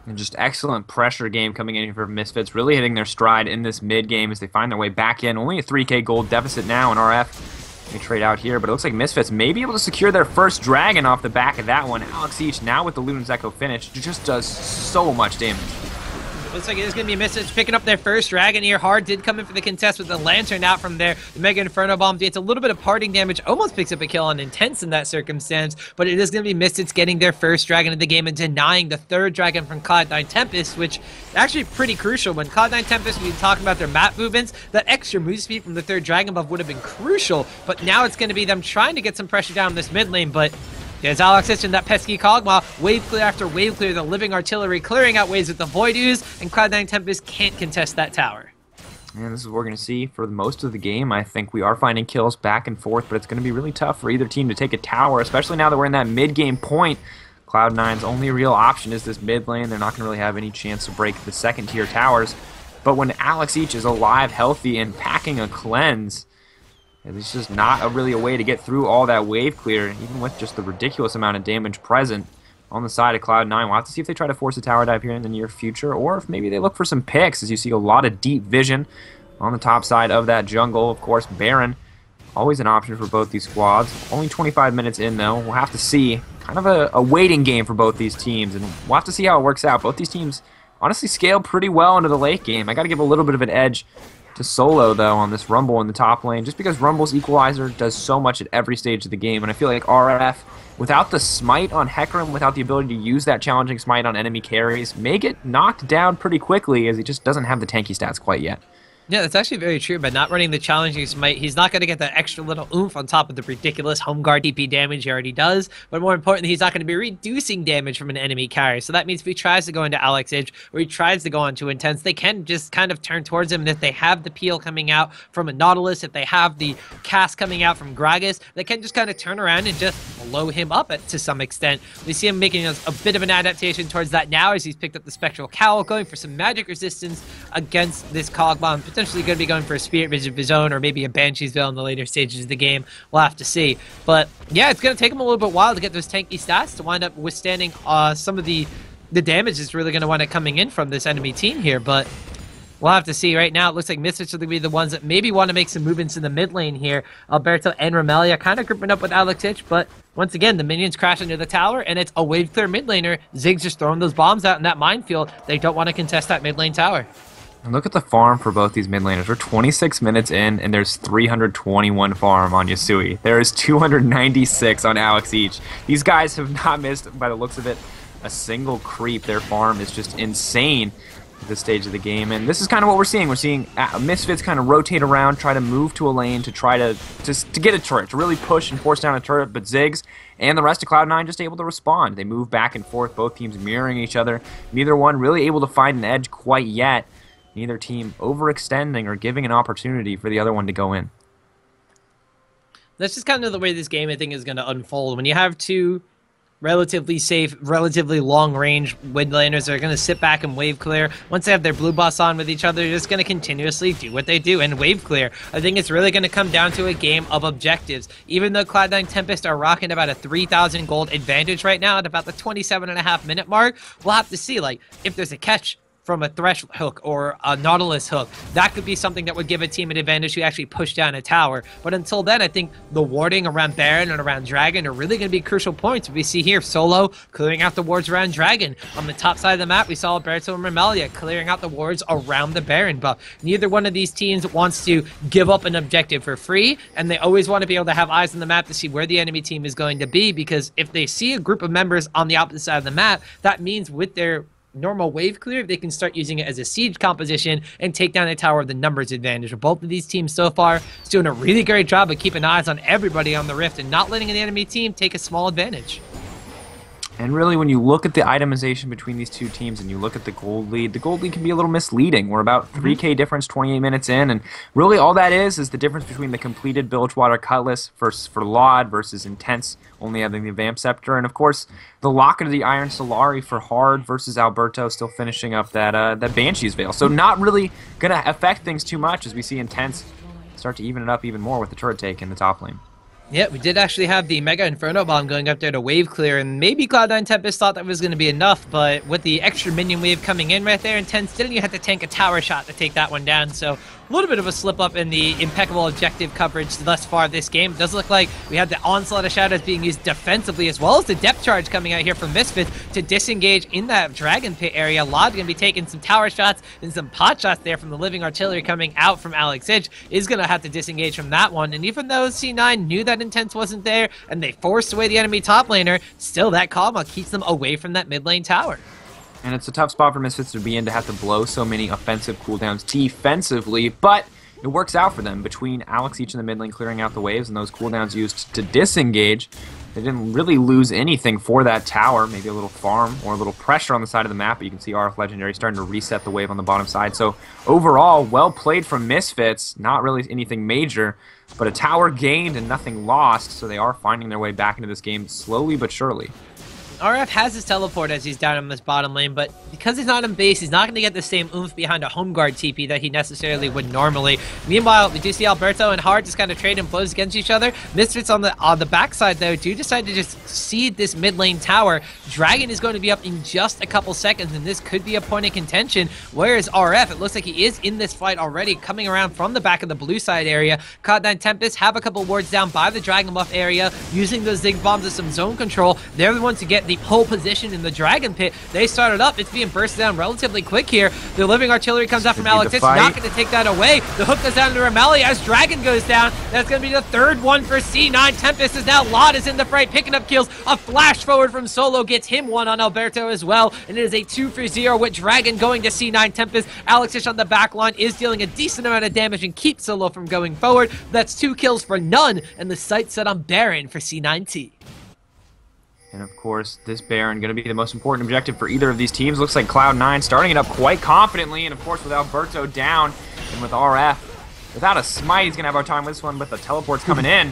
And just excellent pressure game coming in here for Misfits, really hitting their stride in this mid game as they find their way back in. Only a 3k gold deficit now in RF. They trade out here, but it looks like Misfits may be able to secure their first dragon off the back of that one. Alex Each now with the Luden's Echo finish just does so much damage. Looks like it's going to be Misfits picking up their first dragon here. Hard did come in for the contest with the Lantern out from there. The Mega Inferno Bomb gets a little bit of parting damage, almost picks up a kill on Intense in that circumstance, but it is going to be Misfits getting their first dragon of the game and denying the third dragon from Cloud9 Tempest, which is actually pretty crucial. When Cloud9 Tempest, we talking about their map movements, that extra move speed from the third dragon buff would have been crucial, but now it's going to be them trying to get some pressure down this mid lane, but there's Alex Ich and that pesky Kog'Maw, wave clear after wave clear, the living artillery clearing out waves with the Void Ooze, and Cloud9 Tempest can't contest that tower. And this is what we're going to see for most of the game. I think we are finding kills back and forth, but it's going to be really tough for either team to take a tower, especially now that we're in that mid-game point. Cloud9's only real option is this mid lane. They're not going to really have any chance to break the second tier towers. But when Alex Ich is alive, healthy, and packing a cleanse, it's just not really a way to get through all that wave clear, even with just the ridiculous amount of damage present on the side of Cloud9. We'll have to see if they try to force a tower dive here in the near future, or if maybe they look for some picks, as you see a lot of deep vision on the top side of that jungle. Of course, Baron, always an option for both these squads. Only 25 minutes in, though. We'll have to see kind of a waiting game for both these teams, and we'll have to see how it works out. Both these teams honestly scale pretty well into the late game. I got to give a little bit of an edge to Solo, though, on this Rumble in the top lane, just because Rumble's Equalizer does so much at every stage of the game, and I feel like RF, without the smite on Hecarim, without the ability to use that challenging smite on enemy carries, may get knocked down pretty quickly, as he just doesn't have the tanky stats quite yet. Yeah, that's actually very true. But not running the challenging smite, he's not going to get that extra little oomph on top of the ridiculous home guard DP damage he already does. But more importantly, he's not going to be reducing damage from an enemy carry. So that means if he tries to go into Alex Edge or he tries to go into Intense, they can just kind of turn towards him. And if they have the peel coming out from a Nautilus, if they have the cast coming out from Gragas, they can just kind of turn around and just blow him up to some extent. We see him making a bit of an adaptation towards that now as he's picked up the Spectral Cowl, going for some magic resistance against this Cog Bomb. Potentially going to be going for a Spirit Vision of his own or maybe a Banshee's Veil in the later stages of the game. We'll have to see. But yeah, it's going to take him a little bit while to get those tanky stats to wind up withstanding some of the damage that's really going to wind up coming in from this enemy team here. But we'll have to see. Right now, it looks like Misfits are going to be the ones that maybe want to make some movements in the mid lane here. Alberto and Remelia kind of grouping up with Alex Hitch, but once again, the minions crash into the tower, and it's a wave clear mid laner. Ziggs just throwing those bombs out in that minefield. They don't want to contest that mid lane tower. And look at the farm for both these mid laners. We're 26 minutes in, and there's 321 farm on Yasui. There is 296 on Alex each. These guys have not missed, by the looks of it, a single creep. Their farm is just insane at this stage of the game, and this is kind of what we're seeing. We're seeing Misfits kind of rotate around, try to move to a lane to try to get a turret, to really push and force down a turret, but Ziggs and the rest of Cloud9 just able to respond. They move back and forth, both teams mirroring each other. Neither one really able to find an edge quite yet. Neither team overextending or giving an opportunity for the other one to go in. That's just kind of the way this game, I think, is going to unfold. When you have two relatively safe, relatively long-range mid laners that are going to sit back and wave clear. Once they have their blue buffs on with each other, they're just going to continuously do what they do and wave clear. I think it's really going to come down to a game of objectives. Even though Cloud9 Tempest are rocking about a 3,000 gold advantage right now at about the 27.5-minute mark, we'll have to see, like, if there's a catch from a Thresh hook or a Nautilus hook. That could be something that would give a team an advantage to actually push down a tower. But until then, I think the warding around Baron and around Dragon are really going to be crucial points. We see here Solo clearing out the wards around Dragon. On the top side of the map, we saw Alberto and Remelia clearing out the wards around the Baron buff. Neither one of these teams wants to give up an objective for free, and they always want to be able to have eyes on the map to see where the enemy team is going to be, because if they see a group of members on the opposite side of the map, that means with their normal wave clear, they can start using it as a siege composition and take down the tower with the numbers advantage. Both of these teams so far is doing a really great job of keeping eyes on everybody on the Rift and not letting the enemy team take a small advantage. And really, when you look at the itemization between these two teams and you look at the gold lead can be a little misleading. We're about 3k difference 28 minutes in, and really all that is the difference between the completed Bilgewater Cutlass for Laud versus Intense only having the Vamp Scepter, and of course the Locket of the Iron Solari for Hard versus Alberto still finishing up that Banshee's Veil. So not really going to affect things too much as we see Intense start to even it up even more with the turret take in the top lane. Yeah, we did actually have the Mega Inferno Bomb going up there to wave clear, and maybe Cloud9 Tempest thought that was going to be enough, but with the extra minion wave coming in right there, Intense didn't even have to tank a tower shot to take that one down, so a little bit of a slip up in the impeccable objective coverage thus far this game. It does look like we have the Onslaught of Shadows being used defensively, as well as the depth charge coming out here from Misfits to disengage in that Dragon Pit area. Lod's going to be taking some tower shots and some pot shots there from the Living Artillery coming out from Alex Hitch. Is going to have to disengage from that one, and even though C9 knew that Intense wasn't there and they forced away the enemy top laner, still that Kama keeps them away from that mid lane tower. And it's a tough spot for Misfits to be in, to have to blow so many offensive cooldowns defensively, but it works out for them. Between Alex each in the mid lane clearing out the waves and those cooldowns used to disengage, they didn't really lose anything for that tower. Maybe a little farm or a little pressure on the side of the map, but you can see RF Legendary starting to reset the wave on the bottom side. So overall, well played from Misfits. Not really anything major, but a tower gained and nothing lost, so they are finding their way back into this game slowly but surely. RF has his teleport as he's down in this bottom lane, but because he's not in base, he's not going to get the same oomph behind a home guard TP that he necessarily would normally. Meanwhile, we do see Alberto and Hard just kind of trading blows against each other. Misfits on the backside, though, do decide to just seed this mid lane tower. Dragon is going to be up in just a couple seconds, and this could be a point of contention. Whereas RF, it looks like he is in this fight already, coming around from the back of the blue side area. Cloud9 Tempest have a couple wards down by the Dragon buff area, using those Zig bombs as some zone control. They're the ones to get the pole position in the Dragon Pit. They started up. It's being bursted down relatively quick here. The living artillery comes out from Alex. It's not going to take that away. The hook goes down to Ramelli as Dragon goes down. That's going to be the third one for C9. Tempest is now Lot is in the fray, picking up kills. A flash forward from Solo gets him one on Alberto as well. And it is a 2-for-0 with Dragon going to C9 Tempest. Alex on the back line is dealing a decent amount of damage and keeps Solo from going forward. That's 2 kills for none. And the sight set on Baron for C9T. And of course, this Baron going to be the most important objective for either of these teams. Looks like Cloud9 starting it up quite confidently, and of course with Alberto down, and with RF without a smite, he's going to have our time with this one, but the teleport's coming in.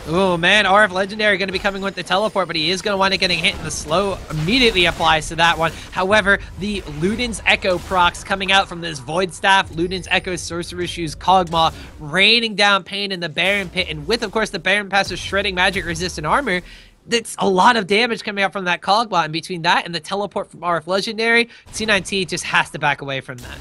Oh man, RF Legendary going to be coming with the teleport, but he is going to wind up getting hit, and the slow immediately applies to that one. However, the Luden's Echo procs coming out from this Void Staff, Luden's Echo Sorcerer Shoes, Kog'Maw, raining down pain in the Baron Pit, and with, of course, the Baron Passive shredding magic resistant armor, that's a lot of damage coming out from that Cogbot, and between that and the teleport from RF Legendary, C9T just has to back away from that.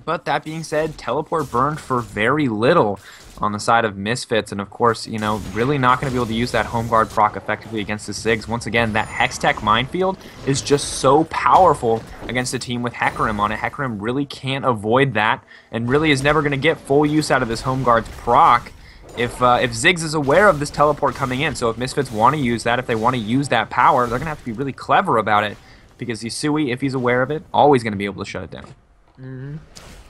But that being said, teleport burned for very little on the side of Misfits, and of course, you know, really not going to be able to use that home guard proc effectively against the Ziggs. Once again, that Hextech minefield is just so powerful against a team with Hecarim on it. Hecarim really can't avoid that, and really is never going to get full use out of this home guard's proc if Ziggs is aware of this teleport coming in. So if Misfits want to use that, if they want to use that power, they're going to have to be really clever about it, because Yusui, if he's aware of it, always going to be able to shut it down.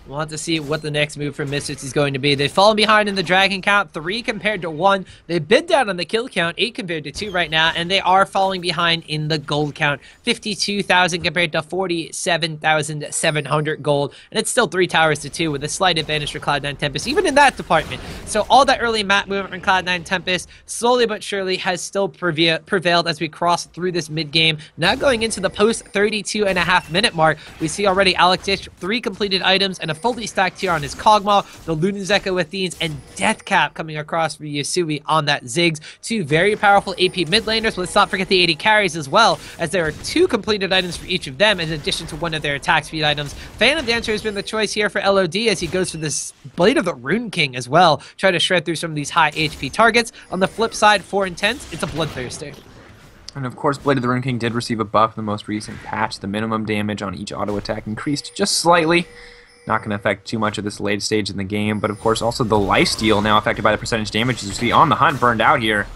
We'll have to see what the next move from Misfits is going to be. They've fallen behind in the Dragon count, 3 compared to 1. They've been down on the kill count, 8 compared to 2 right now, and they are falling behind in the gold count, 52,000 compared to 47,700 gold, and it's still 3 towers to 2 with a slight advantage for Cloud9 Tempest, even in that department. So all that early map movement from Cloud9 Tempest, slowly but surely, has still prevailed as we cross through this mid-game. Now going into the post 32.5-minute mark, we see already Alex Dish, 3 completed items, and a fully stacked tier on his Kog'Maw, the Luden's Echo Athenes, and Deathcap coming across for Yusui on that Ziggs. 2 very powerful AP mid laners, but let's not forget the 80 carries as well, as there are 2 completed items for each of them, in addition to one of their attack speed items. Fan of the Answer has been the choice here for LOD, as he goes for this Blade of the Rune King as well, try to shred through some of these high HP targets. On the flip side, for Intense, it's a Bloodthirster. And of course, Blade of the Rune King did receive a buff in the most recent patch. The minimum damage on each auto attack increased just slightly. Not going to affect too much of this late stage in the game, but of course also the lifesteal now affected by the percentage damage, as you see on the hunt burned out here.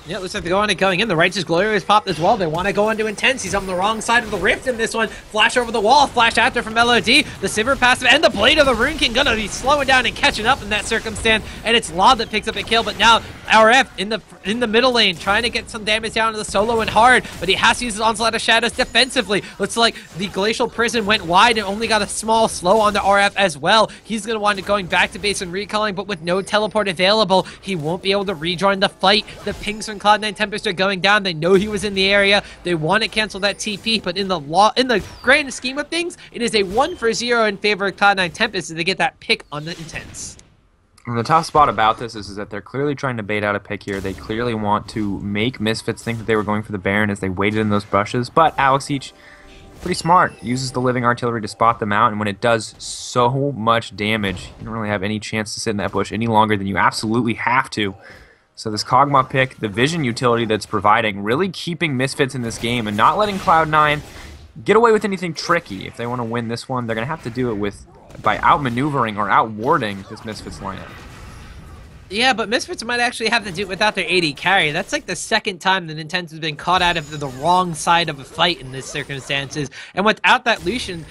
Yeah, looks like they're going in. The Righteous Glory is popped as well. They want to go into Intense. He's on the wrong side of the rift in this one. Flash over the wall. Flash after from LOD. The Sivir passive and the Blade of the Rune King gonna be slowing down and catching up in that circumstance. And it's Law that picks up a kill. But now RF in the middle lane trying to get some damage down to the Solo and Hard. But he has to use his Onslaught of Shadows defensively. Looks like the Glacial Prison went wide and only got a small slow onto RF as well. He's gonna wind up going back to base and recalling, but with no teleport available, he won't be able to rejoin the fight. The pings from Cloud9 Tempest are going down. They know he was in the area. They want to cancel that TP, but in the grand scheme of things, it is a 1-for-0 in favor of Cloud9 Tempest as they get that pick on the Intense. And the tough spot about this is that they're clearly trying to bait out a pick here. They clearly want to make Misfits think that they were going for the Baron as they waited in those brushes, but Alex Each, pretty smart, uses the Living Artillery to spot them out, and when it does so much damage, you don't really have any chance to sit in that bush any longer than you absolutely have to. So this Kog'Maw pick, the vision utility that's providing, really keeping Misfits in this game and not letting Cloud9 get away with anything tricky. If they want to win this one, they're going to have to do it by outmaneuvering or outwarding this Misfits lineup. Yeah, but Misfits might actually have to do it without their 80 carry. That's like the second time that Intense has been caught out of the wrong side of a fight in these circumstances. And without that Lucian,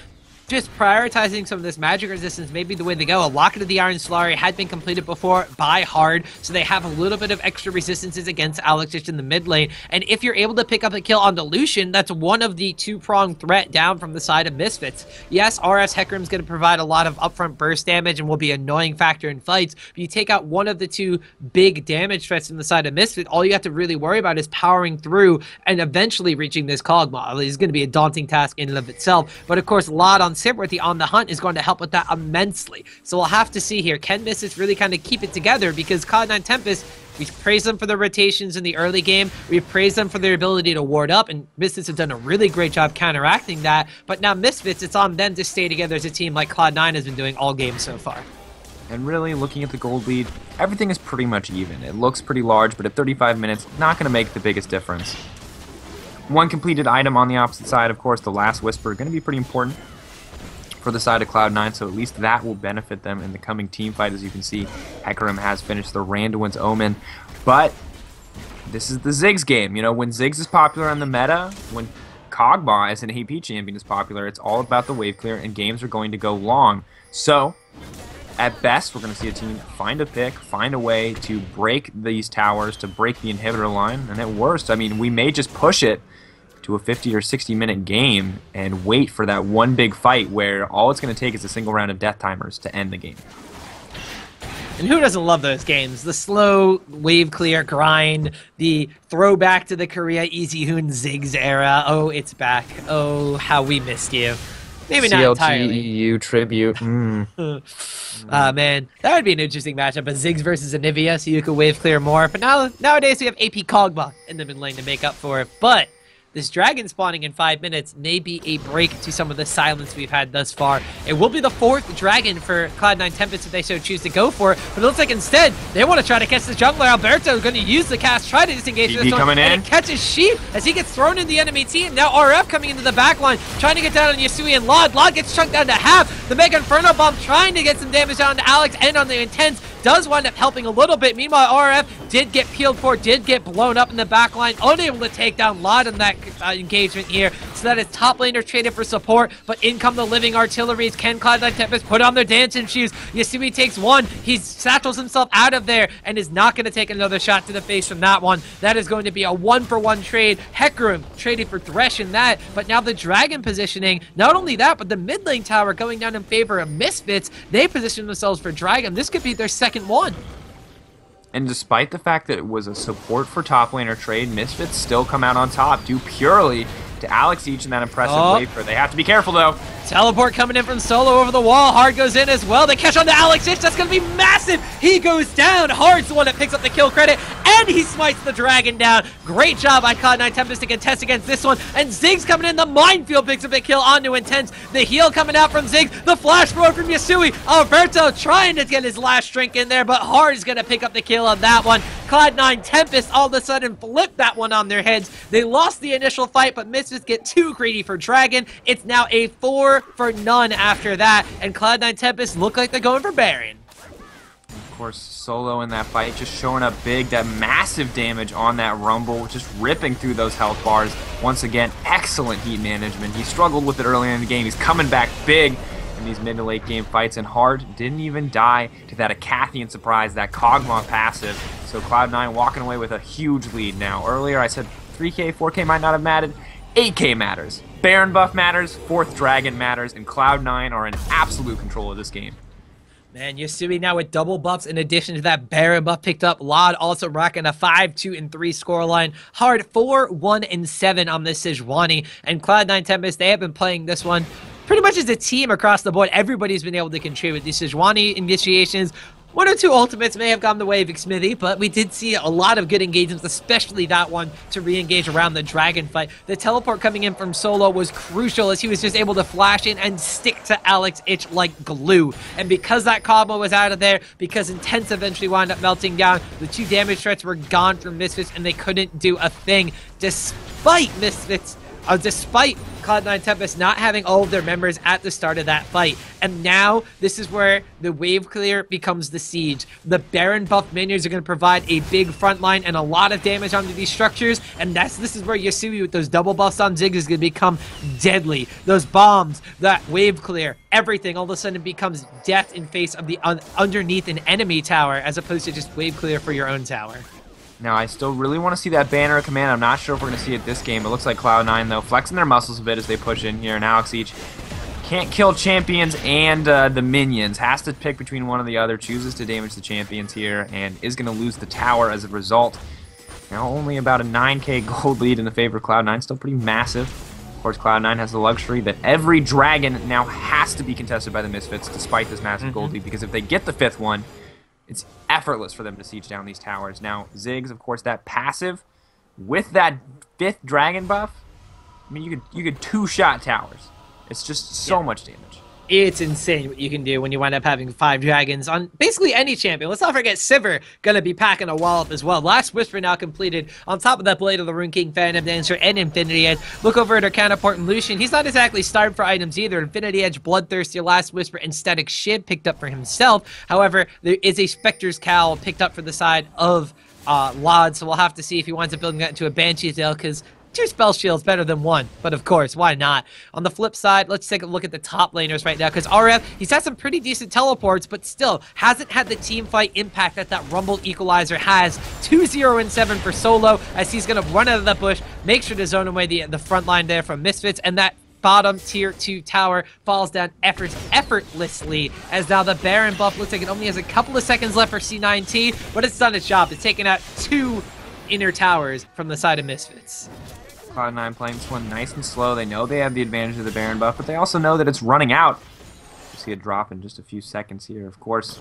just prioritizing some of this magic resistance may be the way to go. A Locket of the Iron Solari had been completed before by Hard, so they have a little bit of extra resistances against Alex just in the mid lane. And if you're able to pick up a kill on the Lucian, that's one of the two-pronged threat down from the side of Misfits. Yes, RF's Hecarim's going to provide a lot of upfront burst damage and will be an annoying factor in fights, but you take out one of the two big damage threats from the side of Misfit, all you have to really worry about is powering through and eventually reaching this Kog'Maw. It's going to be a daunting task in and of itself, but of course, Lod on Sivworthy on the hunt is going to help with that immensely. So we'll have to see here. Can Misfits really kind of keep it together? Because Cloud9 Tempest, we've praised them for their rotations in the early game. We've praised them for their ability to ward up, and Misfits have done a really great job counteracting that. But now Misfits, it's on them to stay together as a team like Cloud9 has been doing all game so far. And really, looking at the gold lead, everything is pretty much even. It looks pretty large, but at 35 minutes, not going to make the biggest difference. One completed item on the opposite side, of course, the Last Whisper, going to be pretty important for the side of Cloud9, so at least that will benefit them in the coming team fight. As you can see, Hecarim has finished the Randuin's Omen, but this is the Ziggs game. You know, when Ziggs is popular on the meta, when Kog'Maw as an AP champion is popular, it's all about the wave clear, and games are going to go long. So, at best, we're going to see a team find a pick, find a way to break these towers, to break the inhibitor line, and at worst, I mean, we may just push it to a 50 or 60 minute game and wait for that one big fight where all it's going to take is a single round of death timers to end the game. And who doesn't love those games? The slow wave clear grind, the throwback to the Korea Easy Hoon Ziggs era. Oh, it's back. Oh, how we missed you. Maybe not entirely. CLTU tribute. Man, that would be an interesting matchup. A Ziggs versus Anivia, so you could wave clear more. But nowadays we have AP Kog'Maw in the mid lane to make up for it. But this dragon spawning in 5 minutes may be a break to some of the silence we've had thus far. It will be the 4th dragon for Cloud9 Tempest if they so choose to go for it, but it looks like instead they want to try to catch the jungler. Alberto is going to use the cast, try to disengage this one, and it catches Sheep as he gets thrown into the enemy team. Now RF coming into the back line, trying to get down on Yasui and Lod. Lod gets chunked down to half. The Mega Inferno Bomb trying to get some damage down to Alex and on the Intense. Does wind up helping a little bit. Meanwhile, RF did get peeled for, did get blown up in the back line, unable to take down Lod in that engagement here. So that is top laner traded for support, but in come the living artilleries. Can Cloud9 Tempest put on their dancing shoes? Yasui takes one. He satchels himself out of there and is not going to take another shot to the face from that one. That is going to be a 1-for-1 trade. Hecarim traded for Thresh in that, but now the dragon positioning, not only that, but the mid lane tower going down in favor of Misfits. They position themselves for dragon. This could be their second one. And despite the fact that it was a support for top laner trade, Misfits still come out on top due purely to Alex Each and that impressive wave clear. They have to be careful though. Teleport coming in from Solo over the wall. Hard goes in as well. They catch on to Alex Itch. That's going to be massive. He goes down. Hard's the one that picks up the kill credit, and he smites the dragon down. Great job by Cloud9 Tempest to contest against this one. And Ziggs coming in. The minefield picks up a kill onto Intense. The heal coming out from Ziggs. The flash forward from Yasui. Alberto trying to get his last drink in there, but Hard is going to pick up the kill on that one. Cloud9 Tempest all of a sudden flipped that one on their heads. They lost the initial fight, but Misfits get too greedy for Dragon. It's now a 4-for-none after that, and Cloud9 Tempest look like they're going for Baron. Of course, Solo in that fight just showing up big, that massive damage on that Rumble, just ripping through those health bars. Once again, excellent heat management. He struggled with it earlier in the game. He's coming back big in these mid to late game fights, and Hard didn't even die to that Acathian surprise, that Kog'Maw passive. So Cloud9 walking away with a huge lead now. Earlier I said 3K, 4K might not have mattered. 8K matters. Baron buff matters, 4th dragon matters, and Cloud9 are in absolute control of this game. Man, Yasui now with double buffs in addition to that Baron buff picked up. Lod also rocking a 5, 2, and 3 scoreline. Hard 4, 1, and 7 on this Sejuani. And Cloud9 Tempest, they have been playing this one pretty much as a team across the board. Everybody's been able to contribute. These Sejuani initiations, 1 or 2 ultimates may have gone the way of Xmithy, but we did see a lot of good engagements, especially that one to re-engage around the dragon fight. The teleport coming in from Solo was crucial as he was just able to flash in and stick to Alex Itch like glue. And because that combo was out of there, because Intense eventually wound up melting down, the 2 damage threats were gone from Misfits and they couldn't do a thing, despite Misfits despite Cloud9 Tempest not having all of their members at the start of that fight. And now this is where the wave clear becomes the siege. The Baron buff minions are going to provide a big front line and a lot of damage onto these structures, and this is where Yasui with those double buffs on Ziggs is going to become deadly. Those bombs, that wave clear, everything all of a sudden becomes death in face of the underneath an enemy tower as opposed to just wave clear for your own tower. Now, I still really want to see that banner command. I'm not sure if we're going to see it this game. It looks like Cloud9, though, flexing their muscles a bit as they push in here. And Alex Each can't kill champions and the minions. Has to pick between one or the other. Chooses to damage the champions here and is going to lose the tower as a result. Now, only about a 9k gold lead in the favor of Cloud9. Still pretty massive. Of course, Cloud9 has the luxury that every dragon now has to be contested by the Misfits despite this massive gold lead. Because if they get the 5th one, it's effortless for them to siege down these towers. Now, Ziggs, of course, that passive with that 5th dragon buff. I mean, you could 2-shot towers. It's just so much damage. It's insane what you can do when you wind up having 5 dragons on basically any champion. Let's not forget Sivir gonna be packing a wallop as well. Last Whisper now completed on top of that Blade of the Rune King, Phantom Dancer, and Infinity Edge. Look over at our counterpart and Lucian. He's not exactly starved for items either. Infinity Edge, Bloodthirsty, Last Whisper, and Static Shib picked up for himself. However, there is a Spectre's Cowl picked up for the side of Lod, so we'll have to see if he winds up building that into a Banshee's Tail, because 2 spell shields better than 1, but of course, why not? On the flip side, let's take a look at the top laners right now, because RF, he's had some pretty decent teleports, but still hasn't had the team fight impact that Rumble Equalizer has. 2-0-7 for Solo, as he's going to run out of the bush, make sure to zone away the front line there from Misfits, and that bottom tier 2 tower falls down effortlessly, as now the Baron buff looks like it only has a couple of seconds left for C9T, but it's done its job. It's taken out 2 inner towers from the side of Misfits. Cloud9 playing this one nice and slow. They know they have the advantage of the Baron buff, but they also know that it's running out. You see a drop in just a few seconds here. Of course,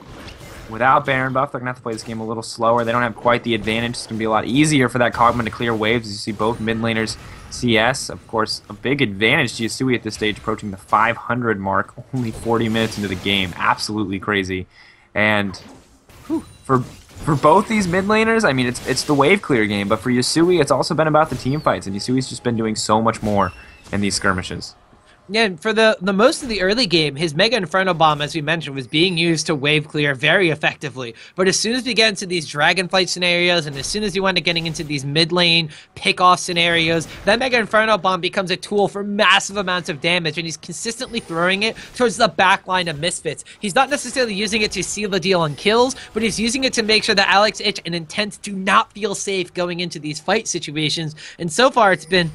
without Baron buff, they're going to have to play this game a little slower. They don't have quite the advantage. It's going to be a lot easier for that Cogman to clear waves, as you see both mid laners CS. Of course, a big advantage to Yasui at this stage, approaching the 500 mark, only 40 minutes into the game. Absolutely crazy. And for both these mid laners, I mean, it's the wave clear game, but for Yasui, it's also been about the team fights, and Yasui's just been doing so much more in these skirmishes. Yeah, and for the most of the early game, his Mega Inferno Bomb, as we mentioned, was being used to wave clear very effectively. But as soon as we get into these Dragonflight scenarios, and as soon as you wind up getting into these mid-lane pick-off scenarios, that Mega Inferno Bomb becomes a tool for massive amounts of damage, and he's consistently throwing it towards the back line of Misfits. He's not necessarily using it to seal the deal on kills, but he's using it to make sure that Alex Itch and Intent do not feel safe going into these fight situations. And so far, it's been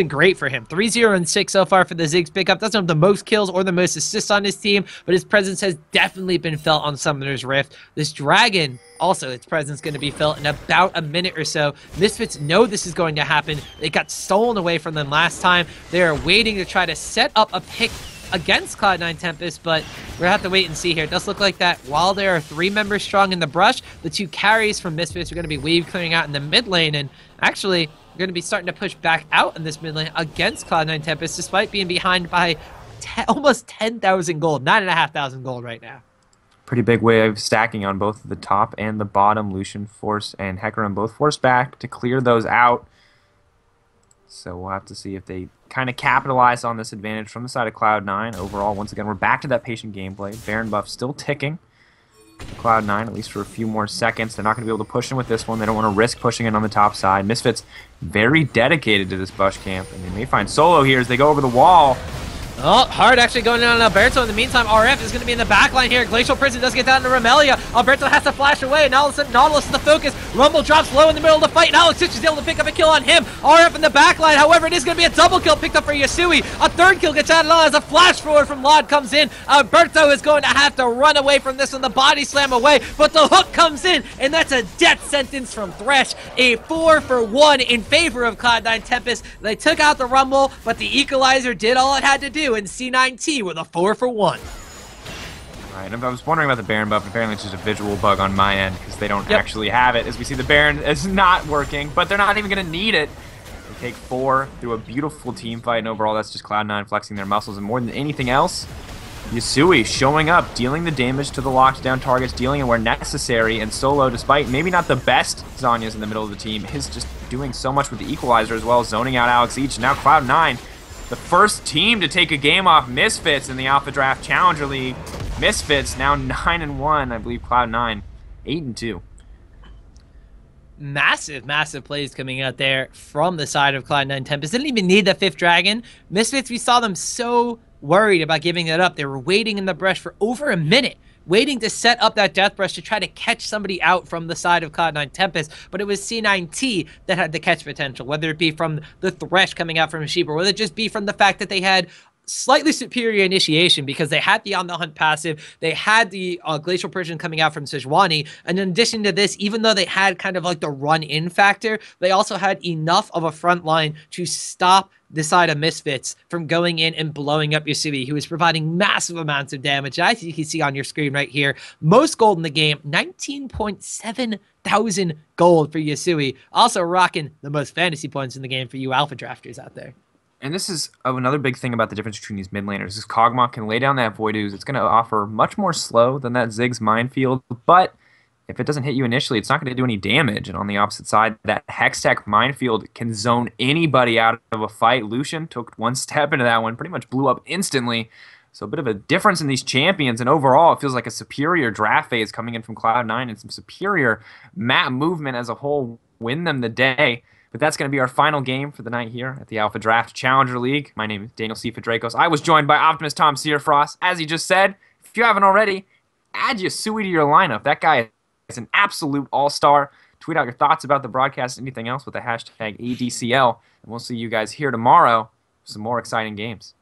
great for him. 3-0-6 so far for the Ziggs pickup. Doesn't have the most kills or the most assists on his team, but his presence has definitely been felt on Summoner's Rift. This Dragon, also, its presence going to be felt in about a minute or so. Misfits know this is going to happen. It got stolen away from them last time. They are waiting to try to set up a pick against Cloud9 Tempest, but we're going to have to wait and see here. It does look like that while there are 3 members strong in the brush, the 2 carries from Misfits are going to be wave clearing out in the mid lane, and actually we're going to be starting to push back out in this mid lane against Cloud9 Tempest, despite being behind by almost 10,000 gold, 9,500 gold right now. Pretty big wave stacking on both the top and the bottom. Lucian Force and Hecarim both forced back to clear those out. So we'll have to see if they kind of capitalize on this advantage from the side of Cloud9. Overall, once again, we're back to that patient gameplay. Baron buff still ticking. Cloud9, at least for a few more seconds. They're not going to be able to push in with this one. They don't want to risk pushing in on the top side. Misfits very dedicated to this bush camp, and they may find Solo here as they go over the wall. Oh, Hard actually going in on Alberto. In the meantime, RF is going to be in the back line here. Glacial Prison does get down to Remelia. Alberto has to flash away, and all of a sudden, Nautilus is the focus. Rumble drops low in the middle of the fight, and Alex Itch is able to pick up a kill on him. RF in the back line, however, it is going to be a double kill picked up for Yasui. A 3rd kill gets added on as a flash forward from Lod comes in. Alberto is going to have to run away from this one, the body slam away, but the hook comes in, and that's a death sentence from Thresh. A 4-for-1 in favor of Cloud9 Tempest. They took out the Rumble, but the Equalizer did all it had to do, and C9T with a 4-for-1. Right, and I was wondering about the Baron buff. Apparently it's just a visual bug on my end because they don't actually have it. As we see, the Baron is not working, but they're not even going to need it. They take 4 through a beautiful team fight, and overall that's just Cloud9 flexing their muscles, and more than anything else, Yasui showing up, dealing the damage to the locked down targets, dealing it where necessary, and Solo, despite maybe not the best Zanya's in the middle of the team, is just doing so much with the equalizer as well, zoning out Alex Each. Now Cloud9, the first team to take a game off Misfits in the AlphaDraft Challenger League. Misfits now 9-1, I believe Cloud9 8-2. Massive plays coming out there from the side of Cloud9. Tempest didn't even need the 5th dragon. Misfits, we saw them so worried about giving it up. They were waiting in the brush for over a minute, waiting to set up that death brush to try to catch somebody out from the side of Cloud9 Tempest, but it was C9T that had the catch potential, whether it be from the Thresh coming out from Sheep, or whether it just be from the fact that they had slightly superior initiation because they had the On the Hunt passive, they had the Glacial Prison coming out from Sejuani, and in addition to this, even though they had kind of like the run-in factor, they also had enough of a front line to stop the side of Misfits from going in and blowing up Yasui, who is providing massive amounts of damage. And as you can see on your screen right here, most gold in the game, 19.7 thousand gold for Yasui, also rocking the most fantasy points in the game for you Alpha Drafters out there. And this is another big thing about the difference between these mid laners. Is Kog'Maw can lay down that Void Ooze. It's going to offer much more slow than that Ziggs Minefield, but if it doesn't hit you initially, it's not going to do any damage. And on the opposite side, that Hextech Minefield can zone anybody out of a fight. Lucian took one step into that one, pretty much blew up instantly. So a bit of a difference in these champions, and overall it feels like a superior draft phase coming in from Cloud9 and some superior map movement as a whole win them the day. But that's going to be our final game for the night here at the AlphaDraft Challenger League. My name is Daniel C. Fedrakos. I was joined by Optimus Tom Searfrost. As he just said, if you haven't already, add Yasui to your lineup. That guy is an absolute all-star. Tweet out your thoughts about the broadcast and anything else with the hashtag ADCL. And we'll see you guys here tomorrow for some more exciting games.